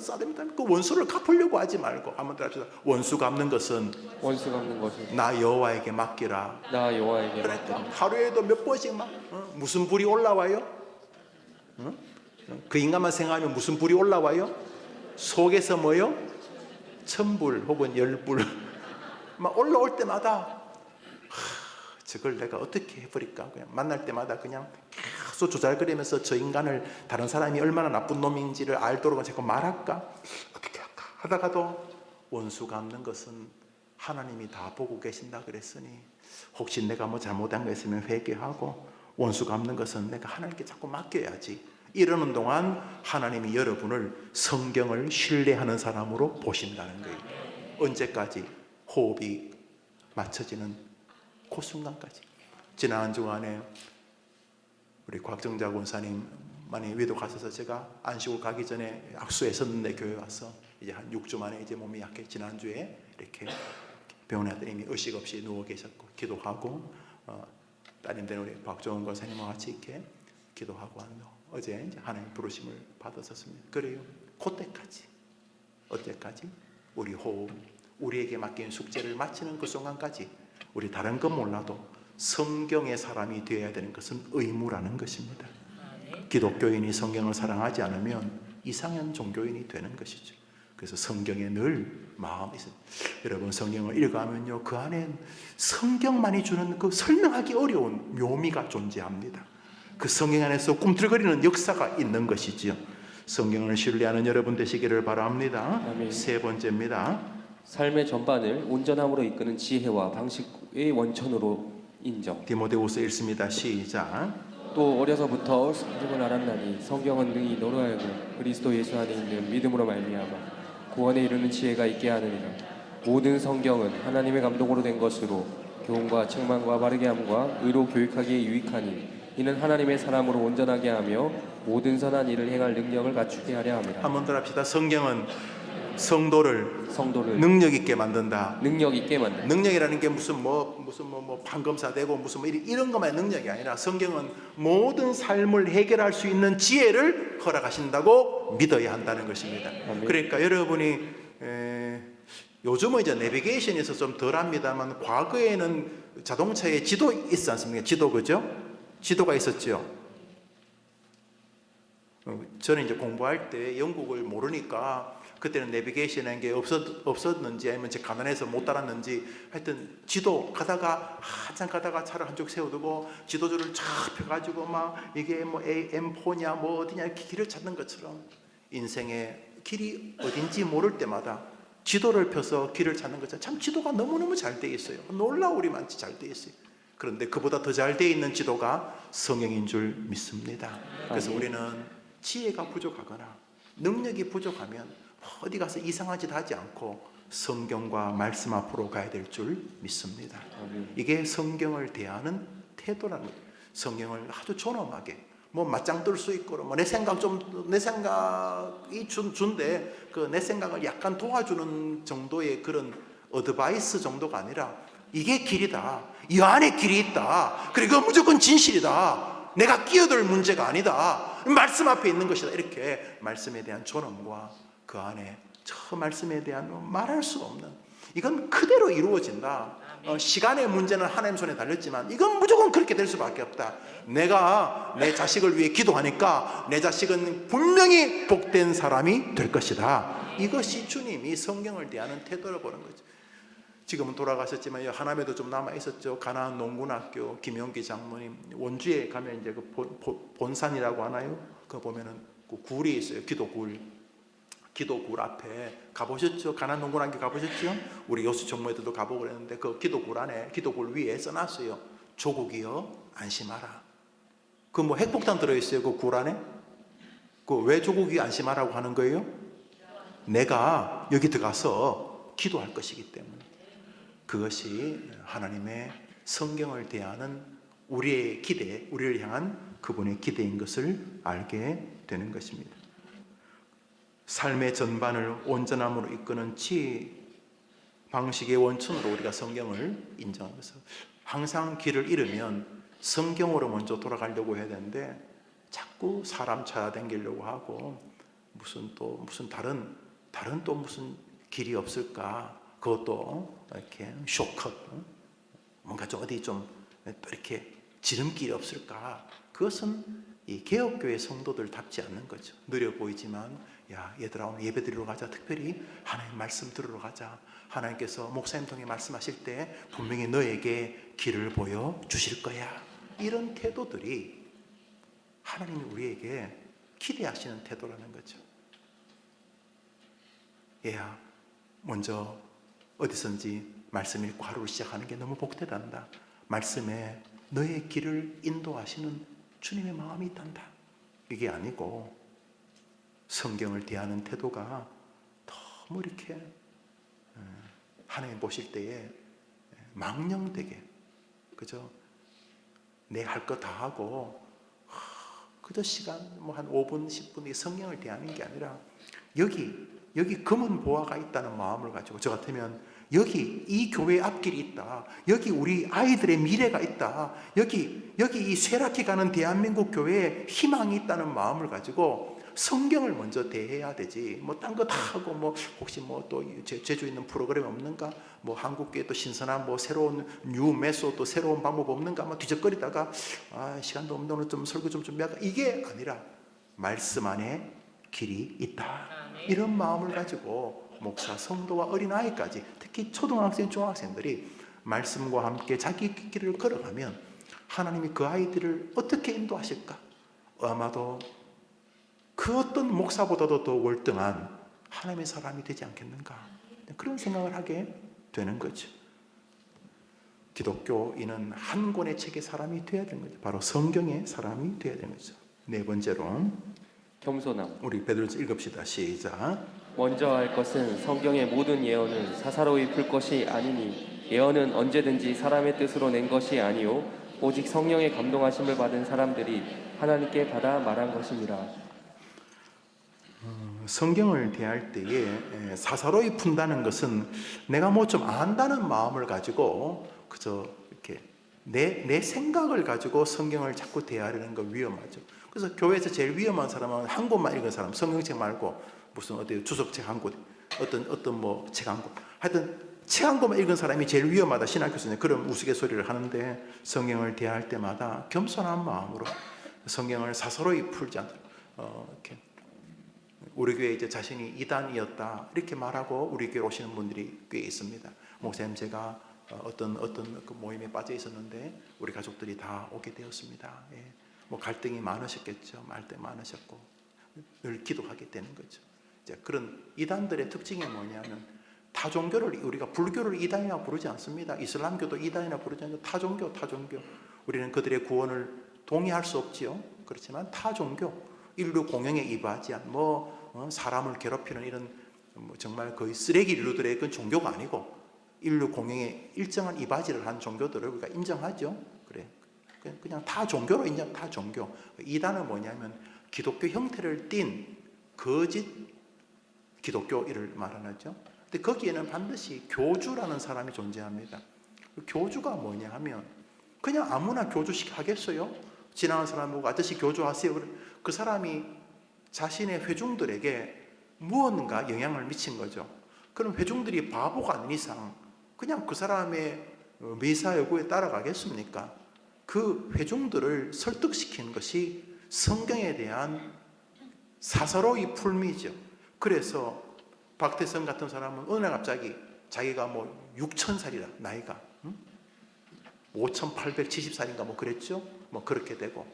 그 원수를 갚으려고 하지 말고 한번 더 합시다. 원수 갚는 것은 나 여호와에게 맡기라. 나 여호와에게 그러니까 하루에도 몇 번씩 무슨 불이 올라와요? 그 인간만 생각하면 무슨 불이 올라와요? 속에서 뭐요? 천불 혹은 열불 막 올라올 때마다 저걸 내가 어떻게 해버릴까? 그냥 만날 때마다 그냥 계속 조잘거리면서 저 인간을 다른 사람이 얼마나 나쁜 놈인지를 알도록 자꾸 말할까? 어떻게 할까? 하다가도 원수 갚는 것은 하나님이 다 보고 계신다 그랬으니 혹시 내가 뭐 잘못한 거 있으면 회개하고 원수 갚는 것은 내가 하나님께 자꾸 맡겨야지. 이러는 동안 하나님이 여러분을 성경을 신뢰하는 사람으로 보신다는 거예요. 언제까지? 호흡이 맞춰지는 그 순간까지. 지난 한 주간에 우리 곽정자 권사님만이 외도 가셔서 제가 안식을 가기 전에 악수했었는데 교회 와서 이제 한 6주 만에 이제 몸이 약해 지난주에 이렇게 병원에 왔더니 의식 없이 누워 계셨고 기도하고 따님 된 우리 박정원 권사님과 같이 이렇게 기도하고 어제 이제 하나님 부르심을 받았었습니다. 그래요. 그때까지 어때까지 우리 호흡, 우리에게 맡긴 숙제를 마치는 그 순간까지 우리 다른 건 몰라도 성경의 사람이 되어야 되는 것은 의무라는 것입니다. 기독교인이 성경을 사랑하지 않으면 이상한 종교인이 되는 것이죠. 그래서 성경에 늘 마음이 있어요. 여러분 성경을 읽어가면요 그 안에 성경만이 주는 그 설명하기 어려운 묘미가 존재합니다. 그 성경 안에서 꿈틀거리는 역사가 있는 것이지요. 성경을 신뢰하는 여러분 되시기를 바랍니다. 아멘. 세 번째입니다. 삶의 전반을 온전함으로 이끄는 지혜와 방식의 원천으로 인정. 디모데후서 1습니다. 시작. 또 어려서부터 성경을 알았나니 성경은 능히 너로 하여금 그리스도 예수 안에 있는 믿음으로 말미암아 구원에 이르는 지혜가 있게 하느니라. 모든 성경은 하나님의 감동으로 된 것으로 교훈과 책망과 바르게 함과 의로 교육하기에 유익하니 이는 하나님의 사람으로 온전하게 하며 모든 선한 일을 행할 능력을 갖추게 하려 함이라. 한 번 더 합시다. 성경은 성도를 성도를 능력 있게 만든다. 능력 있게 만든다. 능력이라는 게 무슨 판검사 되고 무슨 이런 것만 능력이 아니라 성경은 모든 삶을 해결할 수 있는 지혜를 허락하신다고 믿어야 한다는 것입니다. 아멘. 그러니까 여러분이 요즘은 이제 내비게이션에서 좀 덜합니다만 과거에는 자동차에 지도 있지 않습니까? 지도, 그죠? 지도가 있었죠. 저는 이제 공부할 때 영국을 모르니까 그때는 내비게이션이라는 게 없었는지 아니면 제가 가난해서 못 따랐는지 하여튼 지도 가다가 한참 가다가 차를 한쪽 세워두고 지도줄을 쫙 펴가지고 막 이게 뭐 M4냐 뭐 어디냐 이렇게 길을 찾는 것처럼 인생의 길이 어딘지 모를 때마다 지도를 펴서 길을 찾는 것처럼 참 지도가 너무너무 잘 돼 있어요. 놀라우리만치 잘 돼 있어요. 그런데 그보다 더 잘 돼 있는 지도가 성경인 줄 믿습니다. 그래서 우리는 지혜가 부족하거나 능력이 부족하면 어디 가서 이상한 짓 하지 않고 성경과 말씀 앞으로 가야 될 줄 믿습니다. 이게 성경을 대하는 태도라는 거예요. 성경을 아주 존엄하게 맞짱 뜰 수 있고 내 생각이 준데 그 내 생각을 약간 도와주는 정도의 그런 어드바이스 정도가 아니라 이게 길이다. 이 안에 길이 있다. 그리고 무조건 진실이다. 내가 끼어들 문제가 아니다. 말씀 앞에 있는 것이다. 이렇게 말씀에 대한 존엄과 그 안에 저 말씀에 대한 말할 수 없는 이건 그대로 이루어진다. 시간의 문제는 하나님 손에 달렸지만 이건 무조건 그렇게 될 수밖에 없다. 내가 내 자식을 위해 기도하니까 내 자식은 분명히 복된 사람이 될 것이다. 이것이 주님이 성경을 대하는 태도를 보는 거죠. 지금은 돌아가셨지만 하남에도 좀 남아 있었죠. 가나안 농군학교 김용기 장모님 원주에 가면 이제 그 본산이라고 하나요? 그 보면은 그 굴이 있어요. 기도굴 앞에 가보셨죠? 가나안 농군학교 가보셨죠? 우리 여수 정모애들도 가보고 그랬는데 그 기도굴 안에 기도굴 위에 써놨어요. 조국이여 안심하라. 그 핵폭탄 들어있어요. 그 굴 안에. 그 왜 조국이 안심하라고 하는 거예요? 내가 여기 들어가서 기도할 것이기 때문에. 그것이 하나님의 성경을 대하는 우리의 기대, 우리를 향한 그분의 기대인 것을 알게 되는 것입니다. 삶의 전반을 온전함으로 이끄는 지혜 방식의 원천으로 우리가 성경을 인정하면서 항상 길을 잃으면 성경으로 먼저 돌아가려고 해야 되는데 자꾸 사람 찾아다니려고 하고 무슨 다른 또 무슨 길이 없을까? 그것도 이렇게 쇼컷, 뭔가 좀 어디 좀 또 이렇게 지름길이 없을까? 그것은 이 개혁교회 성도들답지 않는 거죠. 느려 보이지만 야 얘들아 오늘 예배 드리러 가자. 특별히 하나님 말씀 들으러 가자. 하나님께서 목사님 통해 말씀하실 때 분명히 너에게 길을 보여주실 거야. 이런 태도들이 하나님이 우리에게 기대하시는 태도라는 거죠. 얘야 먼저 어디선지 말씀 읽고 하루를 시작하는 게 너무 복되단다. 말씀에 너의 길을 인도하시는 주님의 마음이 있단다. 이게 아니고 성경을 대하는 태도가 너무 이렇게 하나님 보실 때에 망령되게 그저 내 할 거 다 하고 그저 시간 한 5분 10분 이 성경을 대하는 게 아니라 여기 검은 보화가 있다는 마음을 가지고 저 같으면 여기 이 교회 앞길이 있다. 여기 우리 아이들의 미래가 있다. 여기 이 쇠락해 가는 대한민국 교회에 희망이 있다는 마음을 가지고 성경을 먼저 대해야 되지. 딴 거 다 하고 혹시 또 제주 있는 프로그램 없는가? 한국교회 또 신선한 새로운 뉴 메소 또 새로운 방법 없는가? 뒤적거리다가 시간도 없는데 오늘 좀 설교 좀 준비할까? 이게 아니라 말씀 안에 길이 있다. 이런 마음을 가지고 목사, 성도와 어린아이까지 특히 초등학생, 중학생들이 말씀과 함께 자기 길을 걸어가면 하나님이 그 아이들을 어떻게 인도하실까? 아마도 그 어떤 목사보다도 더 월등한 하나님의 사람이 되지 않겠는가? 그런 생각을 하게 되는 거죠. 기독교인은 한 권의 책의 사람이 되어야 되는 거죠. 바로 성경의 사람이 되어야 되는 거죠. 네 번째로 겸손함. 우리 베드로서 읽읍시다. 시작. 먼저 할 것은 성경의 모든 예언은 사사로이 풀 것이 아니니 예언은 언제든지 사람의 뜻으로 낸 것이 아니요 오직 성령의 감동하심을 받은 사람들이 하나님께 받아 말한 것이니라. 성경을 대할 때에 사사로이 푼다는 것은 내가 뭐 좀 안다는 마음을 가지고 그저 이렇게 내 생각을 가지고 성경을 자꾸 대하려는 거 위험하죠. 그래서 교회에서 제일 위험한 사람은 한 권만 읽은 사람, 성경책 말고 무슨 어디 주석책 한 권, 어떤 뭐 책 한 권, 하여튼 책 한 권만 읽은 사람이 제일 위험하다. 신학교에서는 그런 우스갯소리를 하는데, 성경을 대할 때마다 겸손한 마음으로 성경을 사사로이 풀지 않도록 이렇게 우리 교회 이제 자신이 이단이었다 이렇게 말하고 우리 교회 오시는 분들이 꽤 있습니다. 목사님, 제가 어떤 그 모임에 빠져 있었는데 우리 가족들이 다 오게 되었습니다. 예. 뭐 갈등이 많으셨겠죠. 말대 많으셨고 늘 기도하게 되는 거죠. 이제 그런 이단들의 특징이 뭐냐면, 타 종교를, 우리가 불교를 이단이라고 부르지 않습니다. 이슬람교도 이단이라고 부르지 않죠. 타 종교. 우리는 그들의 구원을 동의할 수 없지요. 그렇지만 타 종교, 인류 공영에 이바지한 사람을 괴롭히는 이런 정말 거의 쓰레기 인류들의 그 종교가 아니고 인류 공영에 일정한 이바지를 한 종교들을 우리가 인정하죠. 그래, 그냥 타 종교로 인정. 타 종교. 이단은 뭐냐면 기독교 형태를 띤 거짓 기독교를 말하죠. 근데 거기에는 반드시 교주라는 사람이 존재합니다. 교주가 뭐냐 하면 그냥 아무나 교주식 하겠어요? 지나가는 사람 보고 아저씨 교주하세요. 그 사람이 자신의 회중들에게 무언가 영향을 미친 거죠. 그럼 회중들이 바보가 아닌 이상 그냥 그 사람의 메시아 요구에 따라가겠습니까? 그 회중들을 설득시키는 것이 성경에 대한 사사로이 풀미죠. 그래서 박태성 같은 사람은 어느 날 갑자기 자기가 6,000살이라 나이가 5,870살인가 그랬죠. 그렇게 되고,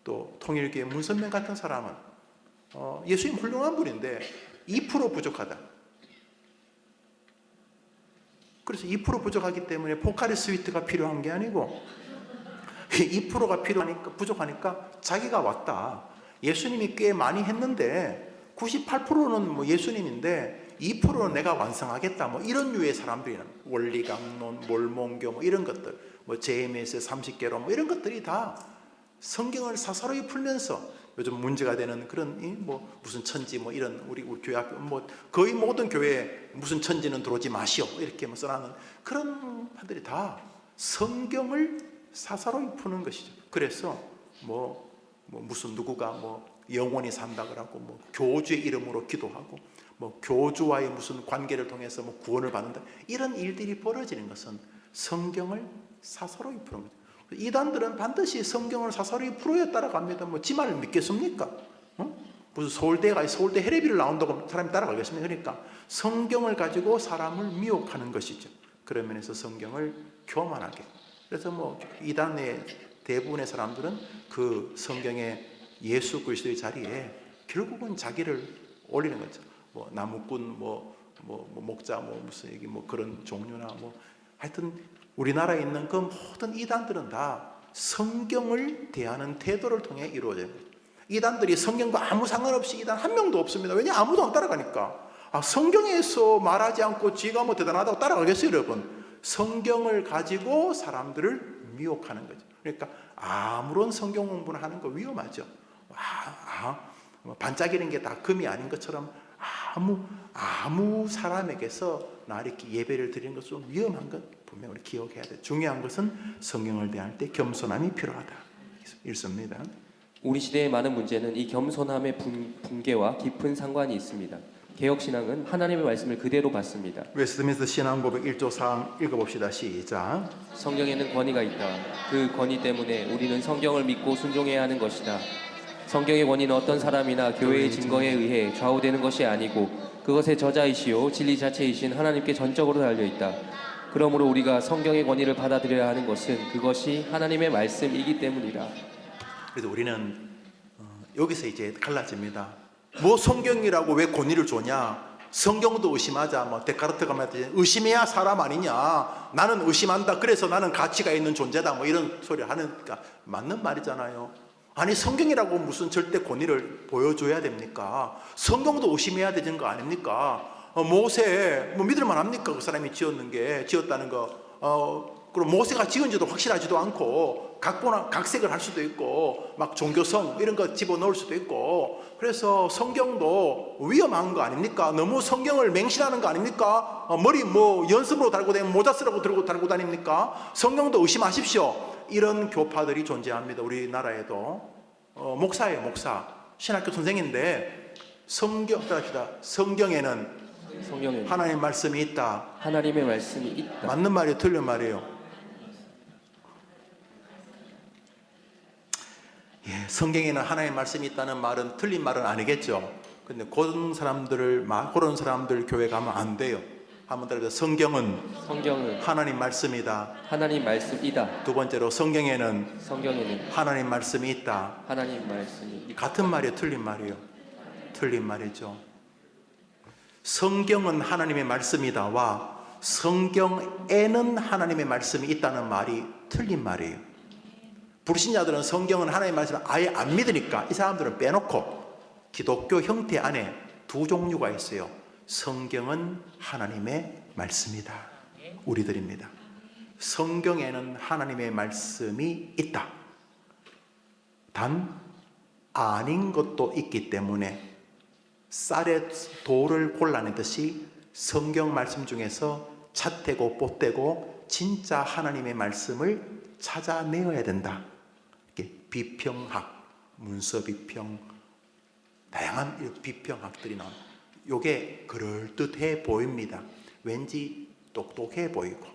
또 통일교회 문선명 같은 사람은 예수님 훌륭한 분인데 2% 부족하다. 그래서 2% 부족하기 때문에 포카리 스위트가 필요한 게 아니고 2%가 부족하니까 자기가 왔다. 예수님이 꽤 많이 했는데 98%는 예수님인데 2%는 내가 완성하겠다. 이런 류의 사람들이란 원리감론, 몰몬교 이런 것들, JMS 30개로 이런 것들이 다 성경을 사사로이 풀면서 요즘 문제가 되는 그런 무슨 천지 이런 우리 교회 앞에 거의 모든 교회에 무슨 천지는 들어오지 마시오 이렇게 써놨는 그런 분들이 다 성경을 사사로이 푸는 것이죠. 그래서 무슨 누구가 영원히 산다 그러고 교주의 이름으로 기도하고 교주와의 무슨 관계를 통해서 구원을 받는다, 이런 일들이 벌어지는 것은 성경을 사사로이 푸는 거죠. 이단들은 반드시 성경을 사사로이 풀어야 따라갑니다. 지 말을 믿겠습니까? 무슨 서울대 해례비를 나온다고 사람이 따라가겠습니까? 그러니까 성경을 가지고 사람을 미혹하는 것이죠. 그런 면에서 성경을 교만하게. 그래서 이단의 대부분의 사람들은 그 성경의 예수 그리스도의 자리에 결국은 자기를 올리는 거죠. 나무꾼, 목자, 무슨 얘기, 그런 종류나 하여튼 우리나라에 있는 그 모든 이단들은 다 성경을 대하는 태도를 통해 이루어져요. 이단들이 성경과 아무 상관없이 이단 한 명도 없습니다. 왜냐? 아무도 안 따라가니까. 성경에서 말하지 않고 지가 대단하다고 따라가겠어요, 여러분? 성경을 가지고 사람들을 미혹하는 거죠. 그러니까 아무런 성경 공부를 하는 거 위험하죠. 반짝이는 게 다 금이 아닌 것처럼 아무 사람에게서 나 이렇게 예배를 드리는 것은 좀 위험한 것 분명히 우리 기억해야 돼. 중요한 것은 성경을 대할 때 겸손함이 필요하다. 읽습니다. 우리 시대의 많은 문제는 이 겸손함의 붕괴와 깊은 상관이 있습니다. 개혁신앙은 하나님의 말씀을 그대로 받습니다. 웨스트민스터 신앙고백 1조 4 읽어봅시다. 시작. 성경에는 권위가 있다. 그 권위 때문에 우리는 성경을 믿고 순종해야 하는 것이다. 성경의 권위는 어떤 사람이나 교회의 증거에 의해 좌우되는 것이 아니고 그것의 저자이시오 진리 자체이신 하나님께 전적으로 달려있다. 그러므로 우리가 성경의 권위를 받아들여야 하는 것은 그것이 하나님의 말씀이기 때문이다. 그래서 우리는 여기서 이제 갈라집니다. 성경이라고 왜 권위를 주냐? 성경도 의심하자. 데카르트가 말했듯이 의심해야 사람 아니냐? 나는 의심한다. 그래서 나는 가치가 있는 존재다. 이런 소리를 하니까 맞는 말이잖아요. 아니, 성경이라고 무슨 절대 권위를 보여줘야 됩니까? 성경도 의심해야 되는 거 아닙니까? 모세 믿을만 합니까? 그 사람이 지었다는 거. 그럼 모세가 지은지도 확실하지도 않고 각색을 할 수도 있고 막 종교성 이런 거 집어넣을 수도 있고 그래서 성경도 위험한 거 아닙니까? 너무 성경을 맹신하는 거 아닙니까? 머리 뭐 연습으로 달고 다니면 모자 쓰라고 들고 달고 다닙니까? 성경도 의심하십시오. 이런 교파들이 존재합니다. 우리나라에도 목사예요. 목사 신학교 선생인데 성경에는 하나님 말씀이 있다. 하나님의 말씀이 있다. 맞는 말이에요? 틀린 말이에요? 예, 성경에는 하나님의 말씀이 있다는 말은 틀린 말은 아니겠죠. 근데 그런 사람들 교회 가면 안 돼요. 한번 따라서 성경은 하나님 말씀이다. 하나님 말씀이다. 두 번째로 성경에는 하나님 말씀이 있다. 하나님 말씀이 있다. 같은 말이에요? 틀린 말이에요? 틀린 말이죠. 성경은 하나님의 말씀이다와 성경에는 하나님의 말씀이 있다는 말이 틀린 말이에요. 불신자들은 성경은 하나님의 말씀을 아예 안 믿으니까 이 사람들은 빼놓고 기독교 형태 안에 두 종류가 있어요. 성경은 하나님의 말씀이다. 우리들입니다. 성경에는 하나님의 말씀이 있다. 단 아닌 것도 있기 때문에 쌀에 돌을 골라내듯이 성경 말씀 중에서 잣대고 봇대고 진짜 하나님의 말씀을 찾아내어야 된다. 이렇게 비평학, 문서비평, 다양한 비평학들이 나옵니다. 이게 그럴듯해 보입니다. 왠지 똑똑해 보이고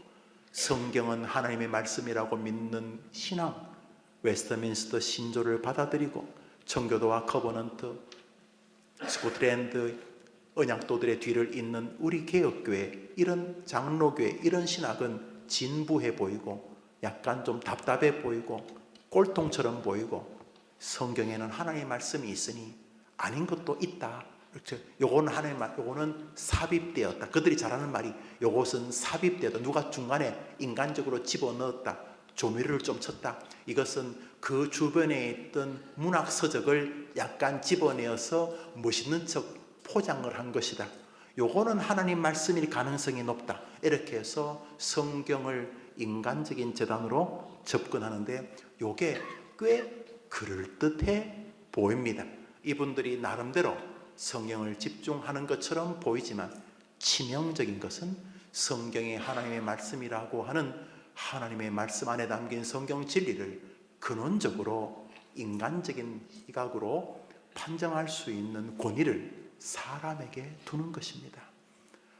성경은 하나님의 말씀이라고 믿는 신앙, 웨스트민스터 신조를 받아들이고 청교도와 커버넌트, 스코틀랜드 언약도들의 뒤를 잇는 우리 개혁교회, 이런 장로교회, 이런 신학은 진부해 보이고 약간 좀 답답해 보이고 꼴통처럼 보이고 성경에는 하나님의 말씀이 있으니 아닌 것도 있다. 요거는 하나님 말, 요거는 삽입되었다. 그들이 잘하는 말이 요것은 삽입되었다. 누가 중간에 인간적으로 집어넣었다. 조미료를 좀 쳤다. 이것은 그 주변에 있던 문학 서적을 약간 집어내어서 멋있는 척 포장을 한 것이다. 요거는 하나님 말씀일 가능성이 높다. 이렇게 해서 성경을 인간적인 재단으로 접근하는데 요게 꽤 그럴듯해 보입니다. 이분들이 나름대로 성경을 집중하는 것처럼 보이지만 치명적인 것은 성경이 하나님의 말씀이라고 하는 하나님의 말씀 안에 담긴 성경 진리를 근원적으로 인간적인 시각으로 판정할 수 있는 권위를 사람에게 두는 것입니다.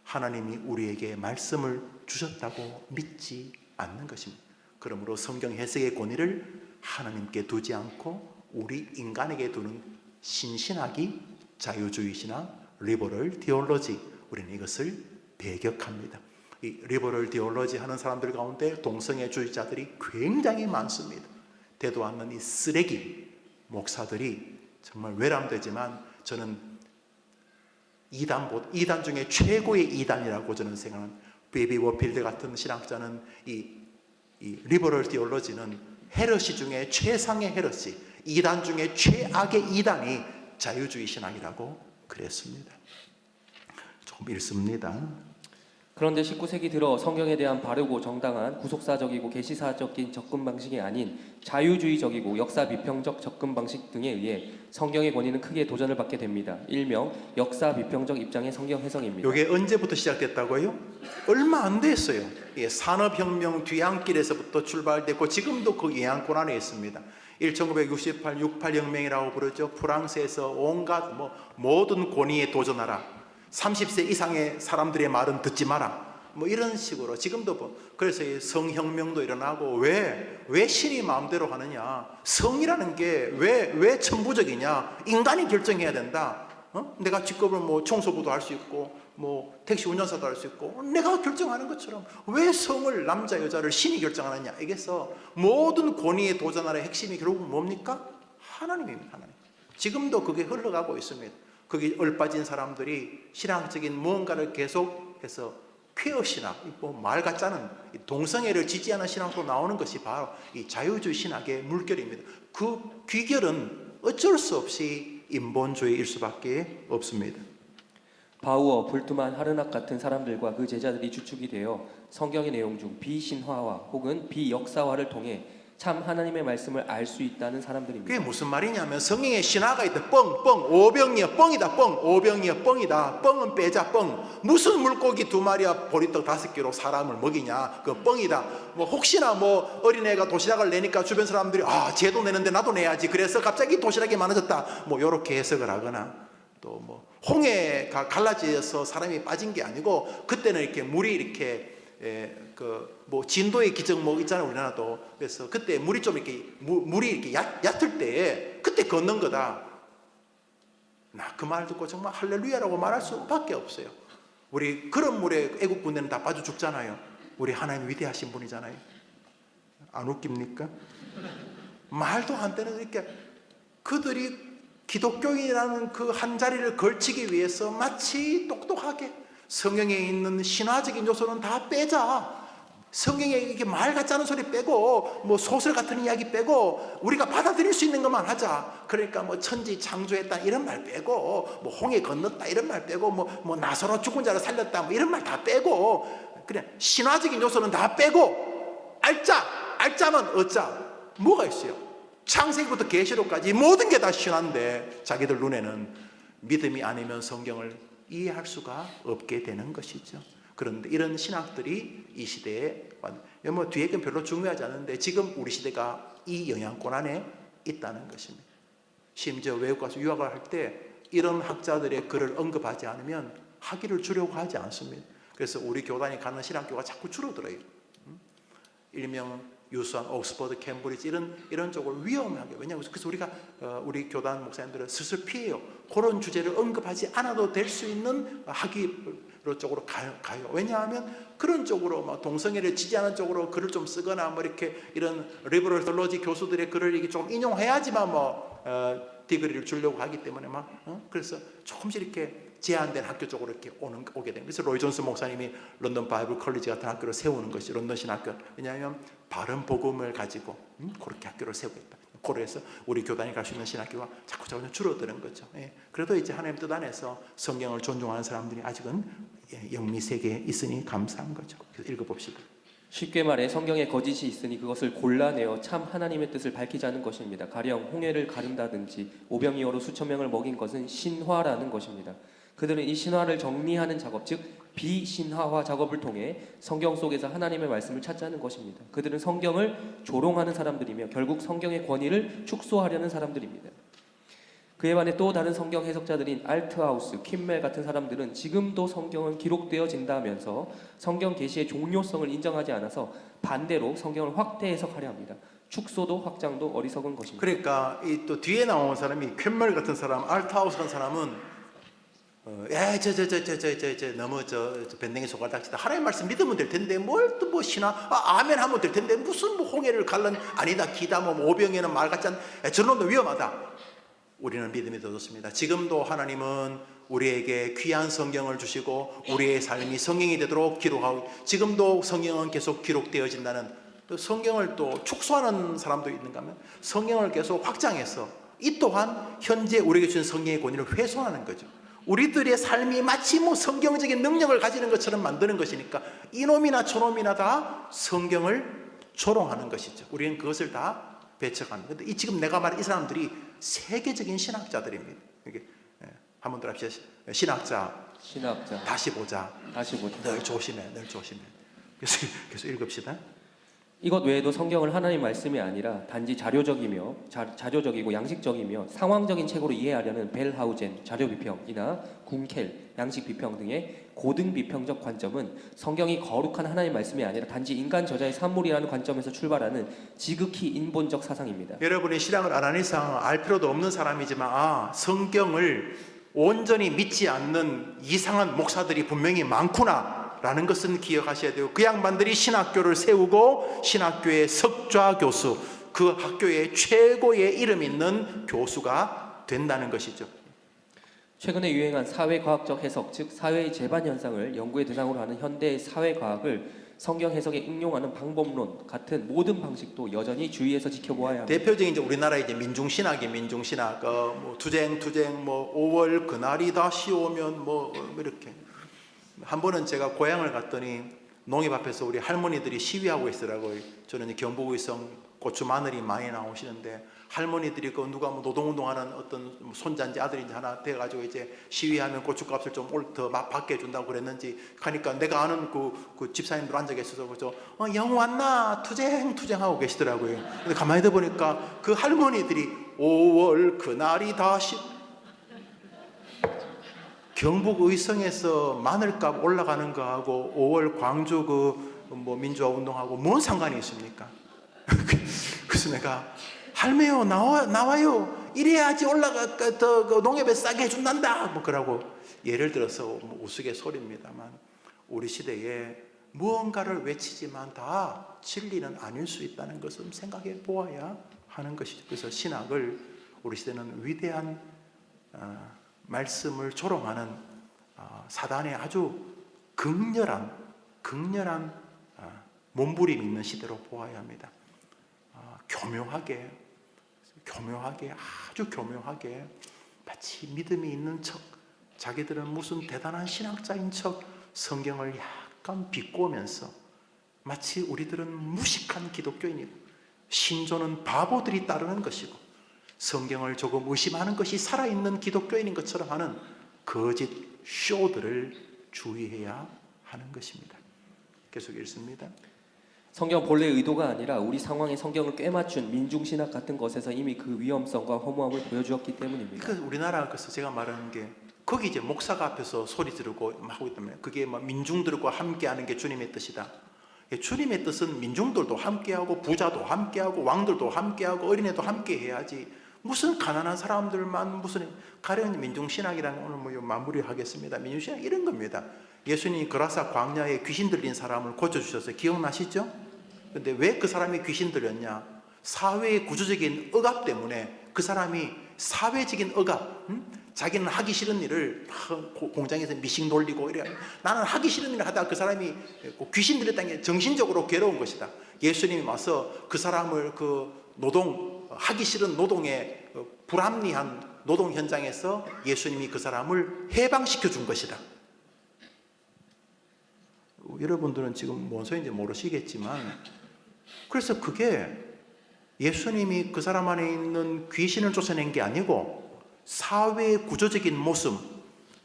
하나님이 우리에게 말씀을 주셨다고 믿지 않는 것입니다. 그러므로 성경 해석의 권위를 하나님께 두지 않고 우리 인간에게 두는 신신학이 자유주의 신학, 리버럴 디올로지, 우리는 이것을 배격합니다. 이 리버럴 디올로지 하는 사람들 가운데 동성애주의자들이 굉장히 많습니다. 되도 않는 이 쓰레기 목사들이 정말 외람되지만 저는 이단 중에 최고의 이단이라고 저는 생각하는 베이비 워필드 같은 신학자는 이 리버럴 디올로지는 헤러시 중에 최상의 헤러시, 이단 중에 최악의 이단이 자유주의 신학이라고 그랬습니다. 조금 읽습니다. 그런데 19세기 들어 성경에 대한 바르고 정당한 구속사적이고 계시사적인 접근 방식이 아닌 자유주의적이고 역사 비평적 접근 방식 등에 의해 성경의 권위는 크게 도전을 받게 됩니다. 일명 역사 비평적 입장의 성경 해석입니다. 이게 언제부터 시작됐다고요? 얼마 안 됐어요. 산업혁명 뒤안길에서부터 출발됐고 지금도 그 영향권 안에 있습니다. 1968 68혁명이라고 부르죠. 프랑스에서 온갖 모든 권위에 도전하라. 30세 이상의 사람들의 말은 듣지 마라. 이런 식으로 지금도 그래서 성혁명도 일어나고 왜 신이 마음대로 하느냐? 성이라는 게 왜 천부적이냐? 인간이 결정해야 된다. 내가 직업을 청소부도 할 수 있고 택시 운전사도 할 수 있고 내가 결정하는 것처럼 왜 성을 남자 여자를 신이 결정하느냐? 이게서 모든 권위에 도전하는 핵심이 결국 뭡니까? 하나님입니다. 하나님. 지금도 그게 흘러가고 있습니다. 거기 얼빠진 사람들이 신앙적인 무언가를 계속해서 퀘어 신학, 말 같지 않은 동성애를 지지하는 신학으로 나오는 것이 바로 이 자유주의 신학의 물결입니다. 그 귀결은 어쩔 수 없이 인본주의일 수밖에 없습니다. 바우어, 볼트만, 하르낙 같은 사람들과 그 제자들이 주축이 되어 성경의 내용 중 비신화와 혹은 비역사화를 통해 참 하나님의 말씀을 알 수 있다는 사람들입니다. 그게 무슨 말이냐면 성경에 신화가 있다. 뻥 오병이야 뻥이다. 뻥 오병이야 뻥이다. 뻥은 빼자. 뻥 무슨 물고기 2마리와 보리떡 5개로 사람을 먹이냐. 그 뻥이다. 뭐 혹시나 뭐 어린애가 도시락을 내니까 주변 사람들이 쟤도 내는데 나도 내야지. 그래서 갑자기 도시락이 많아졌다. 뭐 이렇게 해석을 하거나 또 뭐 홍해가 갈라져서 사람이 빠진 게 아니고 그때는 이렇게 물이 이렇게 뭐 진도의 기적 뭐 있잖아요 우리나라도. 그래서 그때 물이 좀 이렇게 물이 이렇게 얕을 때에 그때 걷는 거다. 나 그 말 듣고 정말 할렐루야라고 말할 수밖에 없어요. 우리 그런 물에 애국 군대는 다 빠져 죽잖아요. 우리 하나님 위대하신 분이잖아요. 안 웃깁니까? 말도 안 되는 이렇게 그들이 기독교인이라는 그 한 자리를 걸치기 위해서 마치 똑똑하게 성경에 있는 신화적인 요소는 다 빼자. 성경에 이게 말 같지 않은 소리 빼고 뭐 소설 같은 이야기 빼고 우리가 받아들일 수 있는 것만 하자. 그러니까 뭐 천지 창조했다 이런 말 빼고 뭐 홍해 건넜다 이런 말 빼고 뭐 나사로 죽은 자를 살렸다 뭐 이런 말 다 빼고 그냥 신화적인 요소는 다 빼고 알자면 어짜 뭐가 있어요? 창세기부터 계시록까지 모든 게 다 신화인데 자기들 눈에는 믿음이 아니면 성경을 이해할 수가 없게 되는 것이죠. 그런데 이런 신학들이 이 시대에 뭐 뒤에 건 별로 중요하지 않은데 지금 우리 시대가 이 영향권 안에 있다는 것입니다. 심지어 외국 가서 유학을 할 때 이런 학자들의 글을 언급하지 않으면 학위를 주려고 하지 않습니다. 그래서 우리 교단이 가는 신학교가 자꾸 줄어들어요. 일명 유수한 옥스퍼드, 캠브리지 이런 쪽을 위험하게. 왜냐하면 그래서 우리가 우리 교단 목사님들은 슬슬 피해요. 그런 주제를 언급하지 않아도 될 수 있는 학위 쪽으로 가요. 왜냐하면 그런 쪽으로 막 동성애를 지지하는 쪽으로 글을 좀 쓰거나 뭐 이렇게 이런 리버럴 톨로지 교수들의 글을 이게 좀 인용해야지만 디그리를 주려고 하기 때문에 그래서 조금씩 이렇게 제한된 학교 쪽으로 이렇게 오게 됩니다. 그래서 로이 존스 목사님이 런던 바이블 컬리지 같은 학교를 세우는 것이 런던 신학교. 왜냐하면 바른 복음을 가지고 그렇게 학교를 세우겠다. 그래서 우리 교단이 갈 수 있는 신학교가 자꾸 줄어드는 거죠. 그래도 이제 하나님 뜻 안에서 성경을 존중하는 사람들이 아직은 영미 세계에 있으니 감사한 거죠. 그래서 읽어봅시다. 쉽게 말해 성경에 거짓이 있으니 그것을 골라내어 참 하나님의 뜻을 밝히자는 것입니다. 가령 홍해를 가른다든지 오병이어로 수천 명을 먹인 것은 신화라는 것입니다. 그들은 이 신화를 정리하는 작업, 즉 비신화화 작업을 통해 성경 속에서 하나님의 말씀을 찾자는 것입니다. 그들은 성경을 조롱하는 사람들이며 결국 성경의 권위를 축소하려는 사람들입니다. 그에 반해 또 다른 성경 해석자들인 알트하우스, 킴멜 같은 사람들은 지금도 성경은 기록되어진다면서 성경 계시의 종료성을 인정하지 않아서 반대로 성경을 확대 해석하려 합니다. 축소도 확장도 어리석은 것입니다. 그러니까 이 또 뒤에 나온 사람이 킴멜 같은 사람, 알트하우스 같은 사람은 너무 밴댕이 손가락치다. 하나님 말씀 믿으면 될 텐데 뭘 또 뭐 신화 아멘 하면 될 텐데 무슨 뭐 홍해를 갈른 아니다 기다 뭐 오병에는 말 같지 않 저런 놈도 위험하다. 우리는 믿음이 더 좋습니다. 지금도 하나님은 우리에게 귀한 성경을 주시고 우리의 삶이 성경이 되도록 기록하고 지금도 성경은 계속 기록되어진다는 또 성경을 또 축소하는 사람도 있는가 하면 성경을 계속 확장해서 이 또한 현재 우리에게 주신 성경의 권위를 훼손하는 거죠. 우리들의 삶이 마치 뭐 성경적인 능력을 가지는 것처럼 만드는 것이니까 이놈이나 저놈이나 다 성경을 조롱하는 것이죠. 우리는 그것을 다 배척하는. 근데 이 지금 내가 말한 이 사람들이 세계적인 신학자들입니다. 이게 한번 더 합시다. 신학자. 다시 보자. 늘 조심해. 계속 읽읍시다. 이것 외에도 성경을 하나님 말씀이 아니라 단지 자료적이고 양식적이며 상황적인 책으로 이해하려는 벨하우젠 자료비평이나 궁켈 양식비평 등의 고등비평적 관점은 성경이 거룩한 하나님 말씀이 아니라 단지 인간 저자의 산물이라는 관점에서 출발하는 지극히 인본적 사상입니다. 여러분이 신앙을 안 하는 이상 알 필요도 없는 사람이지만 성경을 온전히 믿지 않는 이상한 목사들이 분명히 많구나 라는 것은 기억하셔야 되고 그 양반들이 신학교를 세우고 신학교의 석좌 교수 그 학교의 최고의 이름 있는 교수가 된다는 것이죠. 최근에 유행한 사회과학적 해석, 즉 사회의 재반 현상을 연구의 대상으로 하는 현대의 사회과학을 성경 해석에 응용하는 방법론 같은 모든 방식도 여전히 주의해서 지켜보아야 합니다. 대표적인 이제 우리나라 이제 민중신학, 뭐 투쟁, 뭐 5월 그날이 다시 오면 뭐 이렇게. 한 번은 제가 고향을 갔더니 농협 앞에서 우리 할머니들이 시위하고 있으라고 저는 경북의성 고추 마늘이 많이 나오시는데 할머니들이 그 누가 뭐 노동운동하는 어떤 손자인지 아들인지 하나 돼가지고 이제 시위하면 고추값을 좀 더 받게 해준다고 그랬는지 하니까 내가 아는 그 집사님들 앉아 계셔서 그죠? 영우 왔나? 투쟁하고 계시더라고요. 근데 가만히 들어보니까 그 할머니들이 5월 그날이 다시 경북 의성에서 마늘값 올라가는 거하고 5월 광주 뭐 민주화 운동하고 뭔 상관이 있습니까? 그래서 내가 할매요 나와요 이래야지 더 농협에 싸게 해준단다 뭐 그러고 예를 들어서 뭐 우스갯소리입니다만 우리 시대에 무언가를 외치지만 다 진리는 아닐 수 있다는 것을 생각해 보아야 하는 것이죠. 그래서 신학을 우리 시대는 위대한 말씀을 조롱하는 사단의 아주 극렬한 몸부림이 있는 시대로 보아야 합니다. 아주 교묘하게 마치 믿음이 있는 척 자기들은 무슨 대단한 신학자인 척 성경을 약간 비꼬면서 마치 우리들은 무식한 기독교인이고 신조는 바보들이 따르는 것이고 성경을 조금 의심하는 것이 살아있는 기독교인인 것처럼 하는 거짓 쇼들을 주의해야 하는 것입니다. 계속 읽습니다. 성경 본래 의도가 아니라 우리 상황에 성경을 꿰맞춘 민중신학 같은 것에서 이미 그 위험성과 허무함을 보여주었기 때문입니다. 그러니까 우리나라 그래서 제가 말하는 게 거기 이제 목사가 앞에서 소리 지르고 하고 있다면 그게 막 민중들과 함께하는 게 주님의 뜻이다. 주님의 뜻은 민중들도 함께하고 부자도 함께하고 왕들도 함께하고 어린애도 함께해야지 무슨 가난한 사람들만 무슨 가령 민중신학이라는 오늘 뭐 마무리하겠습니다. 민중신학 이런 겁니다. 예수님이 그라사 광야에 귀신 들린 사람을 고쳐주셔서 기억나시죠? 근데 왜 그 사람이 귀신 들렸냐? 사회의 구조적인 억압 때문에 그 사람이 사회적인 억압, 자기는 하기 싫은 일을 공장에서 미싱 돌리고 이래 나는 하기 싫은 일을 하다가 그 사람이 귀신 들렸다는 게 정신적으로 괴로운 것이다. 예수님이 와서 그 사람을 하기 싫은 노동의 불합리한 노동 현장에서 예수님이 그 사람을 해방시켜 준 것이다. 여러분들은 지금 뭔 소리인지 모르시겠지만 그래서 그게 예수님이 그 사람 안에 있는 귀신을 쫓아낸 게 아니고 사회의 구조적인 모습,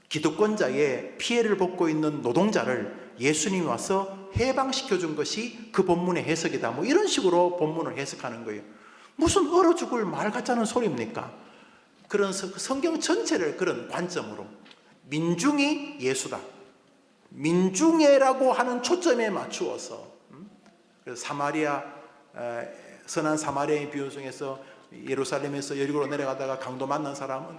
기득권자의 피해를 벗고 있는 노동자를 예수님이 와서 해방시켜 준 것이 그 본문의 해석이다. 뭐 이런 식으로 본문을 해석하는 거예요. 무슨 얼어 죽을 말 같자는 소리입니까? 그런 성경 전체를 그런 관점으로 민중이 예수다. 민중애라고 하는 초점에 맞추어서 그래서 선한 사마리아의 비유 중에서 예루살렘에서 여리고로 내려가다가 강도 만난 사람은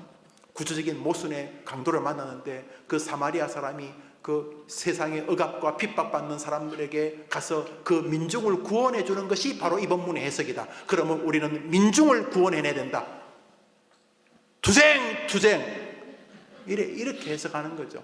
구조적인 모순의 강도를 만났는데 그 사마리아 사람이 그 세상의 억압과 핍박받는 사람들에게 가서 그 민중을 구원해 주는 것이 바로 이 본문의 해석이다. 그러면 우리는 민중을 구원해내야 된다. 투쟁 이렇게 해석하는 거죠.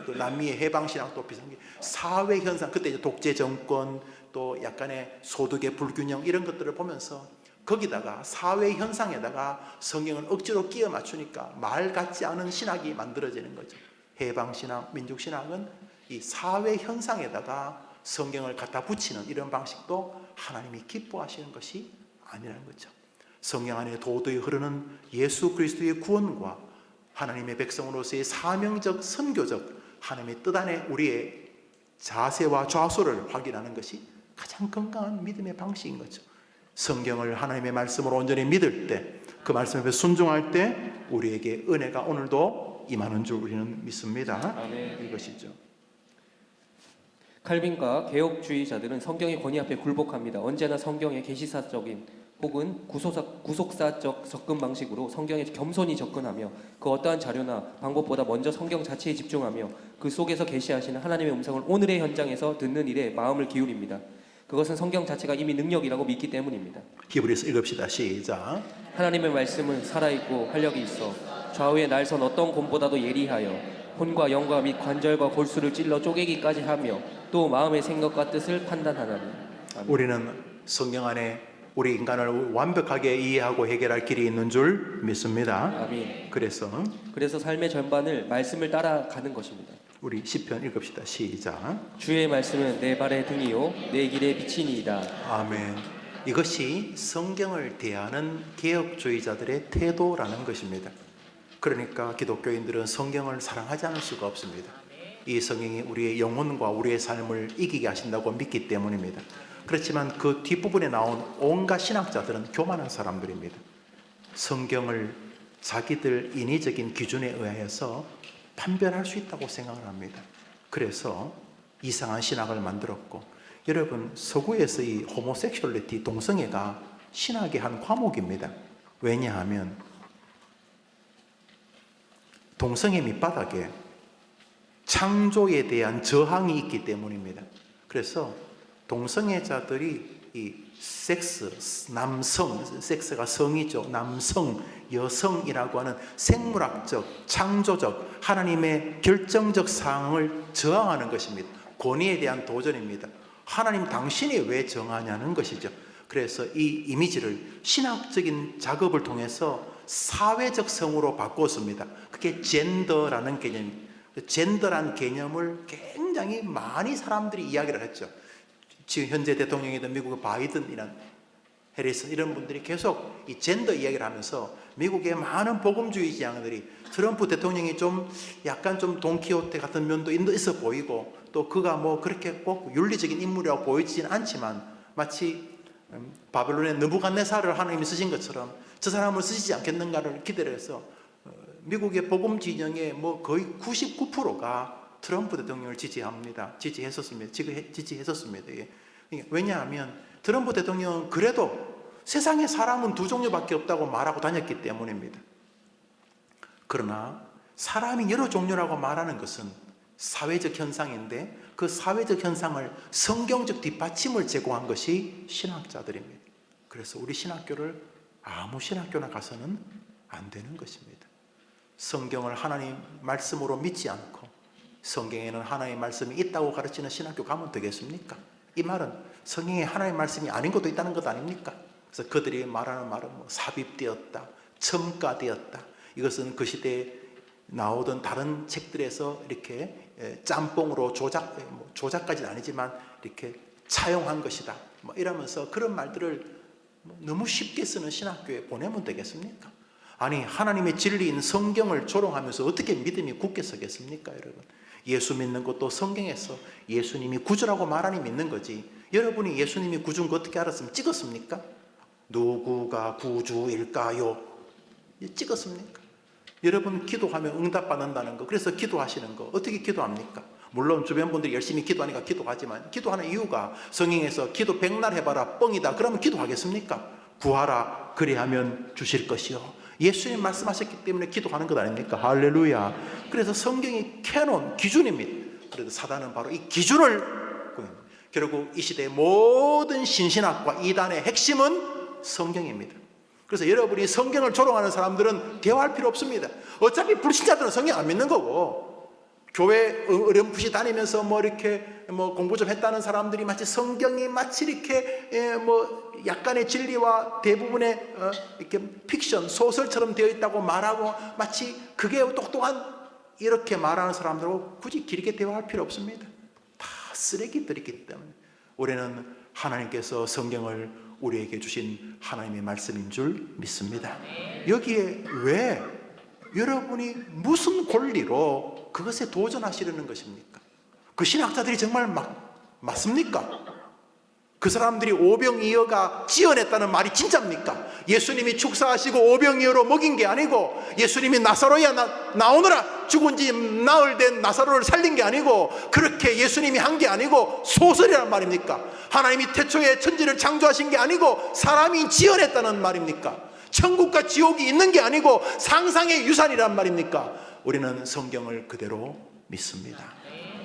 그 남미의 해방신학도 비슷한 게 사회 현상, 그때 이제 독재 정권 또 약간의 소득의 불균형 이런 것들을 보면서 거기다가 사회 현상에다가 성경을 억지로 끼워 맞추니까 말 같지 않은 신학이 만들어지는 거죠. 해방신학, 민족신학은 이 사회 현상에다가 성경을 갖다 붙이는 이런 방식도 하나님이 기뻐하시는 것이 아니라는 거죠. 성경 안에 도도히 흐르는 예수 그리스도의 구원과 하나님의 백성으로서의 사명적, 선교적 하나님의 뜻 안에 우리의 자세와 좌소를 확인하는 것이 가장 건강한 믿음의 방식인 거죠. 성경을 하나님의 말씀으로 온전히 믿을 때, 그 말씀에 순종할 때 우리에게 은혜가 오늘도 임하는 줄 우리는 믿습니다. 아멘. 이것이죠. 칼빈과 개혁주의자들은 성경의 권위 앞에 굴복합니다. 언제나 성경의 계시사적인 혹은 구속사적 접근 방식으로 성경에 겸손히 접근하며 그 어떠한 자료나 방법보다 먼저 성경 자체에 집중하며 그 속에서 계시하시는 하나님의 음성을 오늘의 현장에서 듣는 일에 마음을 기울입니다. 그것은 성경 자체가 이미 능력이라고 믿기 때문입니다. 히브리서 읽읍시다. 시작. 하나님의 말씀은 살아있고 활력이 있어 좌우의 날선 어떤 곰보다도 예리하여 혼과 영과 및 관절과 골수를 찔러 쪼개기까지 하며 또 마음의 생각과 뜻을 판단하나니. 아멘. 우리는 성경 안에 우리 인간을 완벽하게 이해하고 해결할 길이 있는 줄 믿습니다. 아멘. 그래서 삶의 전반을 말씀을 따라가는 것입니다. 우리 시편 읽읍시다. 시작. 주의 말씀은 내 발의 등이요 내 길의 빛이니이다. 아멘. 이것이 성경을 대하는 개혁주의자들의 태도라는 것입니다. 그러니까 기독교인들은 성경을 사랑하지 않을 수가 없습니다. 이 성경이 우리의 영혼과 우리의 삶을 이기게 하신다고 믿기 때문입니다. 그렇지만 그 뒷부분에 나온 온갖 신학자들은 교만한 사람들입니다. 성경을 자기들 인위적인 기준에 의하여서 판별할 수 있다고 생각을 합니다. 그래서 이상한 신학을 만들었고, 여러분, 서구에서 이 호모섹슈얼리티, 동성애가 신학의 한 과목입니다. 왜냐하면 동성애 밑바닥에 창조에 대한 저항이 있기 때문입니다. 그래서 동성애자들이 이 섹스, 남성, 섹스가 성이죠. 남성, 여성이라고 하는 생물학적, 창조적, 하나님의 결정적 사항을 저항하는 것입니다. 권위에 대한 도전입니다. 하나님 당신이 왜 정하냐는 것이죠. 그래서 이 이미지를 신학적인 작업을 통해서 사회적 성으로 바꿨습니다. 그게 젠더라는 개념입니다. 젠더란 개념을 굉장히 많이 사람들이 이야기를 했죠. 지금 현재 대통령이던 미국의 바이든이란 해리슨 이런 분들이 계속 이 젠더 이야기를 하면서 미국의 많은 복음주의자들이 트럼프 대통령이 좀 약간 좀 돈키호테 같은 면도 있어 보이고, 또 그가 뭐 그렇게 꼭 윤리적인 인물이라고 보이지는 않지만 마치 바벨론의 느부갓네살을 하나님이 쓰신 것처럼 저 사람을 쓰시지 않겠는가를 기대를 해서 미국의 복음 진영의 뭐 거의 99%가 트럼프 대통령을 지지했었습니다. 예. 왜냐하면 트럼프 대통령은 그래도 세상에 사람은 두 종류밖에 없다고 말하고 다녔기 때문입니다. 그러나 사람이 여러 종류라고 말하는 것은 사회적 현상인데, 그 사회적 현상을 성경적 뒷받침을 제공한 것이 신학자들입니다. 그래서 우리 신학교를 아무 신학교나 가서는 안 되는 것입니다. 성경을 하나님 말씀으로 믿지 않고 성경에는 하나님의 말씀이 있다고 가르치는 신학교 가면 되겠습니까? 이 말은 성경에 하나님의 말씀이 아닌 것도 있다는 것 아닙니까? 그래서 그들이 말하는 말은 뭐 삽입되었다, 첨가되었다. 이것은 그 시대에 나오던 다른 책들에서 이렇게 짬뽕으로 조작까지는 아니지만 이렇게 차용한 것이다. 뭐 이러면서 그런 말들을 너무 쉽게 쓰는 신학교에 보내면 되겠습니까? 아니, 하나님의 진리인 성경을 조롱하면서 어떻게 믿음이 굳게 서겠습니까, 여러분? 예수 믿는 것도 성경에서 예수님이 구주라고 말하니 믿는 거지. 여러분이 예수님이 구주인 거 어떻게 알았으면 찍었습니까? 누구가 구주일까요? 찍었습니까? 여러분 기도하면 응답받는다는 거, 그래서 기도하시는 거 어떻게 기도합니까? 물론 주변 분들이 열심히 기도하니까 기도하지만, 기도하는 이유가 성경에서 기도 100날 해봐라 뻥이다 그러면 기도하겠습니까? 구하라 그리하면 주실 것이요, 예수님 말씀하셨기 때문에 기도하는 것 아닙니까? 할렐루야. 그래서 성경이 캐논, 기준입니다. 그래서 사단은 바로 이 기준을, 결국 이 시대의 모든 신신학과 이단의 핵심은 성경입니다. 그래서 여러분이 성경을 조롱하는 사람들은 대화할 필요 없습니다. 어차피 불신자들은 성경 안 믿는 거고, 교회 어렴풋이 다니면서 뭐 이렇게 뭐 공부 좀 했다는 사람들이 마치 성경이 마치 이렇게 뭐 약간의 진리와 대부분의 이렇게 픽션, 소설처럼 되어 있다고 말하고 마치 그게 똑똑한 이렇게 말하는 사람들하고 굳이 길게 대화할 필요 없습니다. 다 쓰레기들이기 때문에 우리는 하나님께서 성경을 우리에게 주신 하나님의 말씀인 줄 믿습니다. 여기에 왜 여러분이 무슨 권리로 그것에 도전하시려는 것입니까? 그 신학자들이 정말 맞습니까? 그 사람들이 오병이어가 지어냈다는 말이 진짜입니까? 예수님이 축사하시고 오병이어로 먹인 게 아니고, 예수님이 나사로야 나오너라 죽은 지 나흘 된 나사로를 살린 게 아니고, 그렇게 예수님이 한 게 아니고 소설이란 말입니까? 하나님이 태초에 천지를 창조하신 게 아니고 사람이 지어냈다는 말입니까? 천국과 지옥이 있는 게 아니고 상상의 유산이란 말입니까? 우리는 성경을 그대로 믿습니다.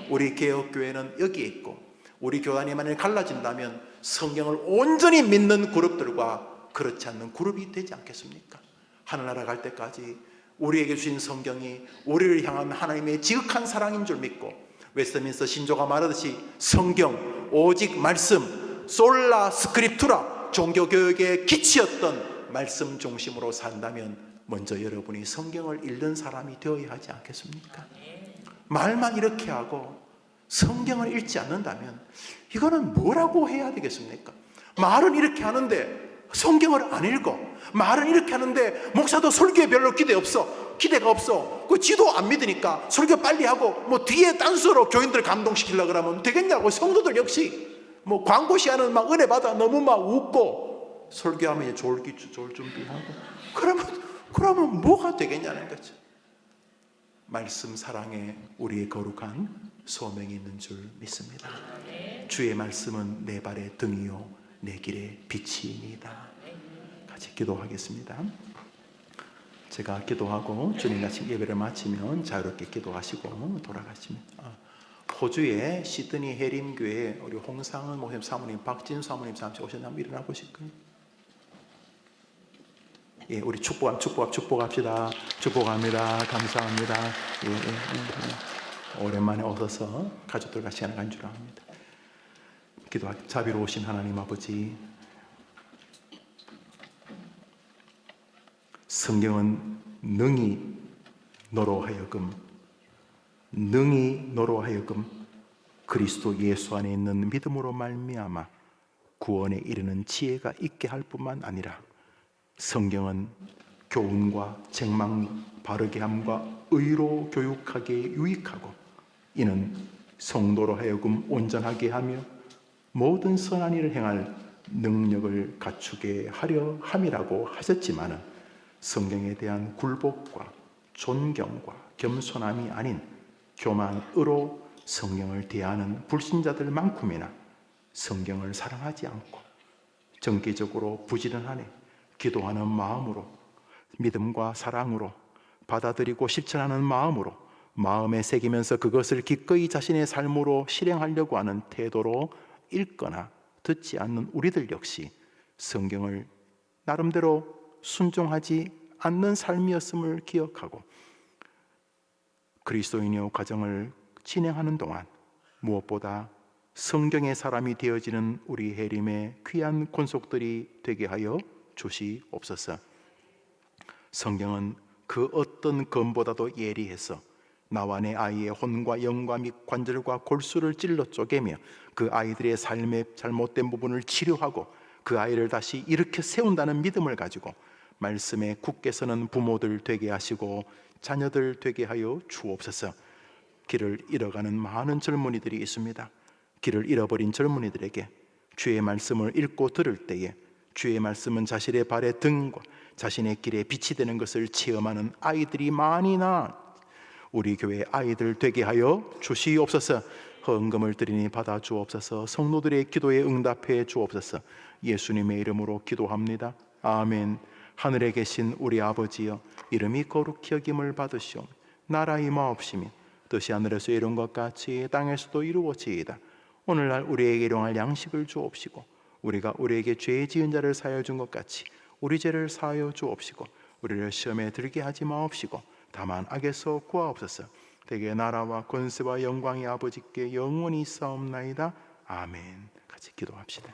우리 개혁교회는 여기에 있고, 우리 교단이 만약에 갈라진다면 성경을 온전히 믿는 그룹들과 그렇지 않는 그룹이 되지 않겠습니까? 하늘나라 갈 때까지 우리에게 주신 성경이 우리를 향한 하나님의 지극한 사랑인 줄 믿고, 웨스트민스터 신조가 말하듯이 성경, 오직 말씀, 솔라 스크립투라, 종교교육의 기치였던 말씀 중심으로 산다면 먼저 여러분이 성경을 읽는 사람이 되어야 하지 않겠습니까? 말만 이렇게 하고 성경을 읽지 않는다면 이거는 뭐라고 해야 되겠습니까? 말은 이렇게 하는데 성경을 안 읽어. 말은 이렇게 하는데 목사도 설교에 별로 기대가 없어. 그 지도 안 믿으니까 설교 빨리 하고 뭐 뒤에 딴소로 교인들 감동시키려고 그러면 되겠냐고. 성도들 역시 뭐 광고 시간은 막 은혜 받아 너무 막 웃고 설교하면 졸 준비하고 그러면 뭐가 되겠냐는 거죠. 말씀 사랑에 우리의 거룩한 소명이 있는 줄 믿습니다. 주의 말씀은 내 발의 등이요 내 길의 빛이니이다. 같이 기도하겠습니다. 제가 기도하고 주님 같이 예배를 마치면 자유롭게 기도하시고 돌아가십니다. 호주의 시드니 해림교회 우리 홍상은 목사님 사모님, 박진수 사모님 잠시 오셨나면 일어나 보실까요? 예, 우리 축복합시다. 축복합니다. 감사합니다. 오랜만에 오셔서 가족들과 시간을 가진 줄 압니다. 자비로우신 하나님 아버지, 성경은 능히 너로 하여금 그리스도 예수 안에 있는 믿음으로 말미암아 구원에 이르는 지혜가 있게 할 뿐만 아니라 성경은 교훈과 책망 바르게 함과 의로 교육하게 유익하고 이는 성도로 하여금 온전하게 하며 모든 선한 일을 행할 능력을 갖추게 하려 함이라고 하셨지만은 성경에 대한 굴복과 존경과 겸손함이 아닌 교만으로 성경을 대하는 불신자들만큼이나 성경을 사랑하지 않고 정기적으로 부지런하네 기도하는 마음으로 믿음과 사랑으로 받아들이고 실천하는 마음으로 마음에 새기면서 그것을 기꺼이 자신의 삶으로 실행하려고 하는 태도로 읽거나 듣지 않는 우리들 역시 성경을 나름대로 순종하지 않는 삶이었음을 기억하고 그리스도인의 과정을 진행하는 동안 무엇보다 성경의 사람이 되어지는 우리 해림의 귀한 권속들이 되게 하여 주시옵소서. 성경은 그 어떤 검보다도 예리해서 나와 내 아이의 혼과 영과 및 관절과 골수를 찔러 쪼개며 그 아이들의 삶의 잘못된 부분을 치료하고 그 아이를 다시 일으켜 세운다는 믿음을 가지고 말씀에 굳게 서는 부모들 되게 하시고 자녀들 되게 하여 주옵소서. 길을 잃어가는 많은 젊은이들이 있습니다. 길을 잃어버린 젊은이들에게 주의 말씀을 읽고 들을 때에 주의 말씀은 자신의 발의 등과 자신의 길에 빛이 되는 것을 체험하는 아이들이 많이나 우리 교회 아이들 되게 하여 주시옵소서. 헌금을 드리니 받아 주옵소서. 성도들의 기도에 응답해 주옵소서. 예수님의 이름으로 기도합니다. 아멘. 하늘에 계신 우리 아버지여, 이름이 거룩히 여김을 받으시오. 나라 임하옵시며 뜻이 하늘에서 이룬 것 같이 땅에서도 이루어지이다. 오늘날 우리에게 일용할 양식을 주옵시고 우리가 우리에게 죄 지은 자를 사하여 준 것 같이 우리 죄를 사하여 주옵시고 우리를 시험에 들게 하지 마옵시고 다만 악에서 구하옵소서. 대개 나라와 권세와 영광이 아버지께 영원히 있사옵나이다. 아멘. 같이 기도합시다.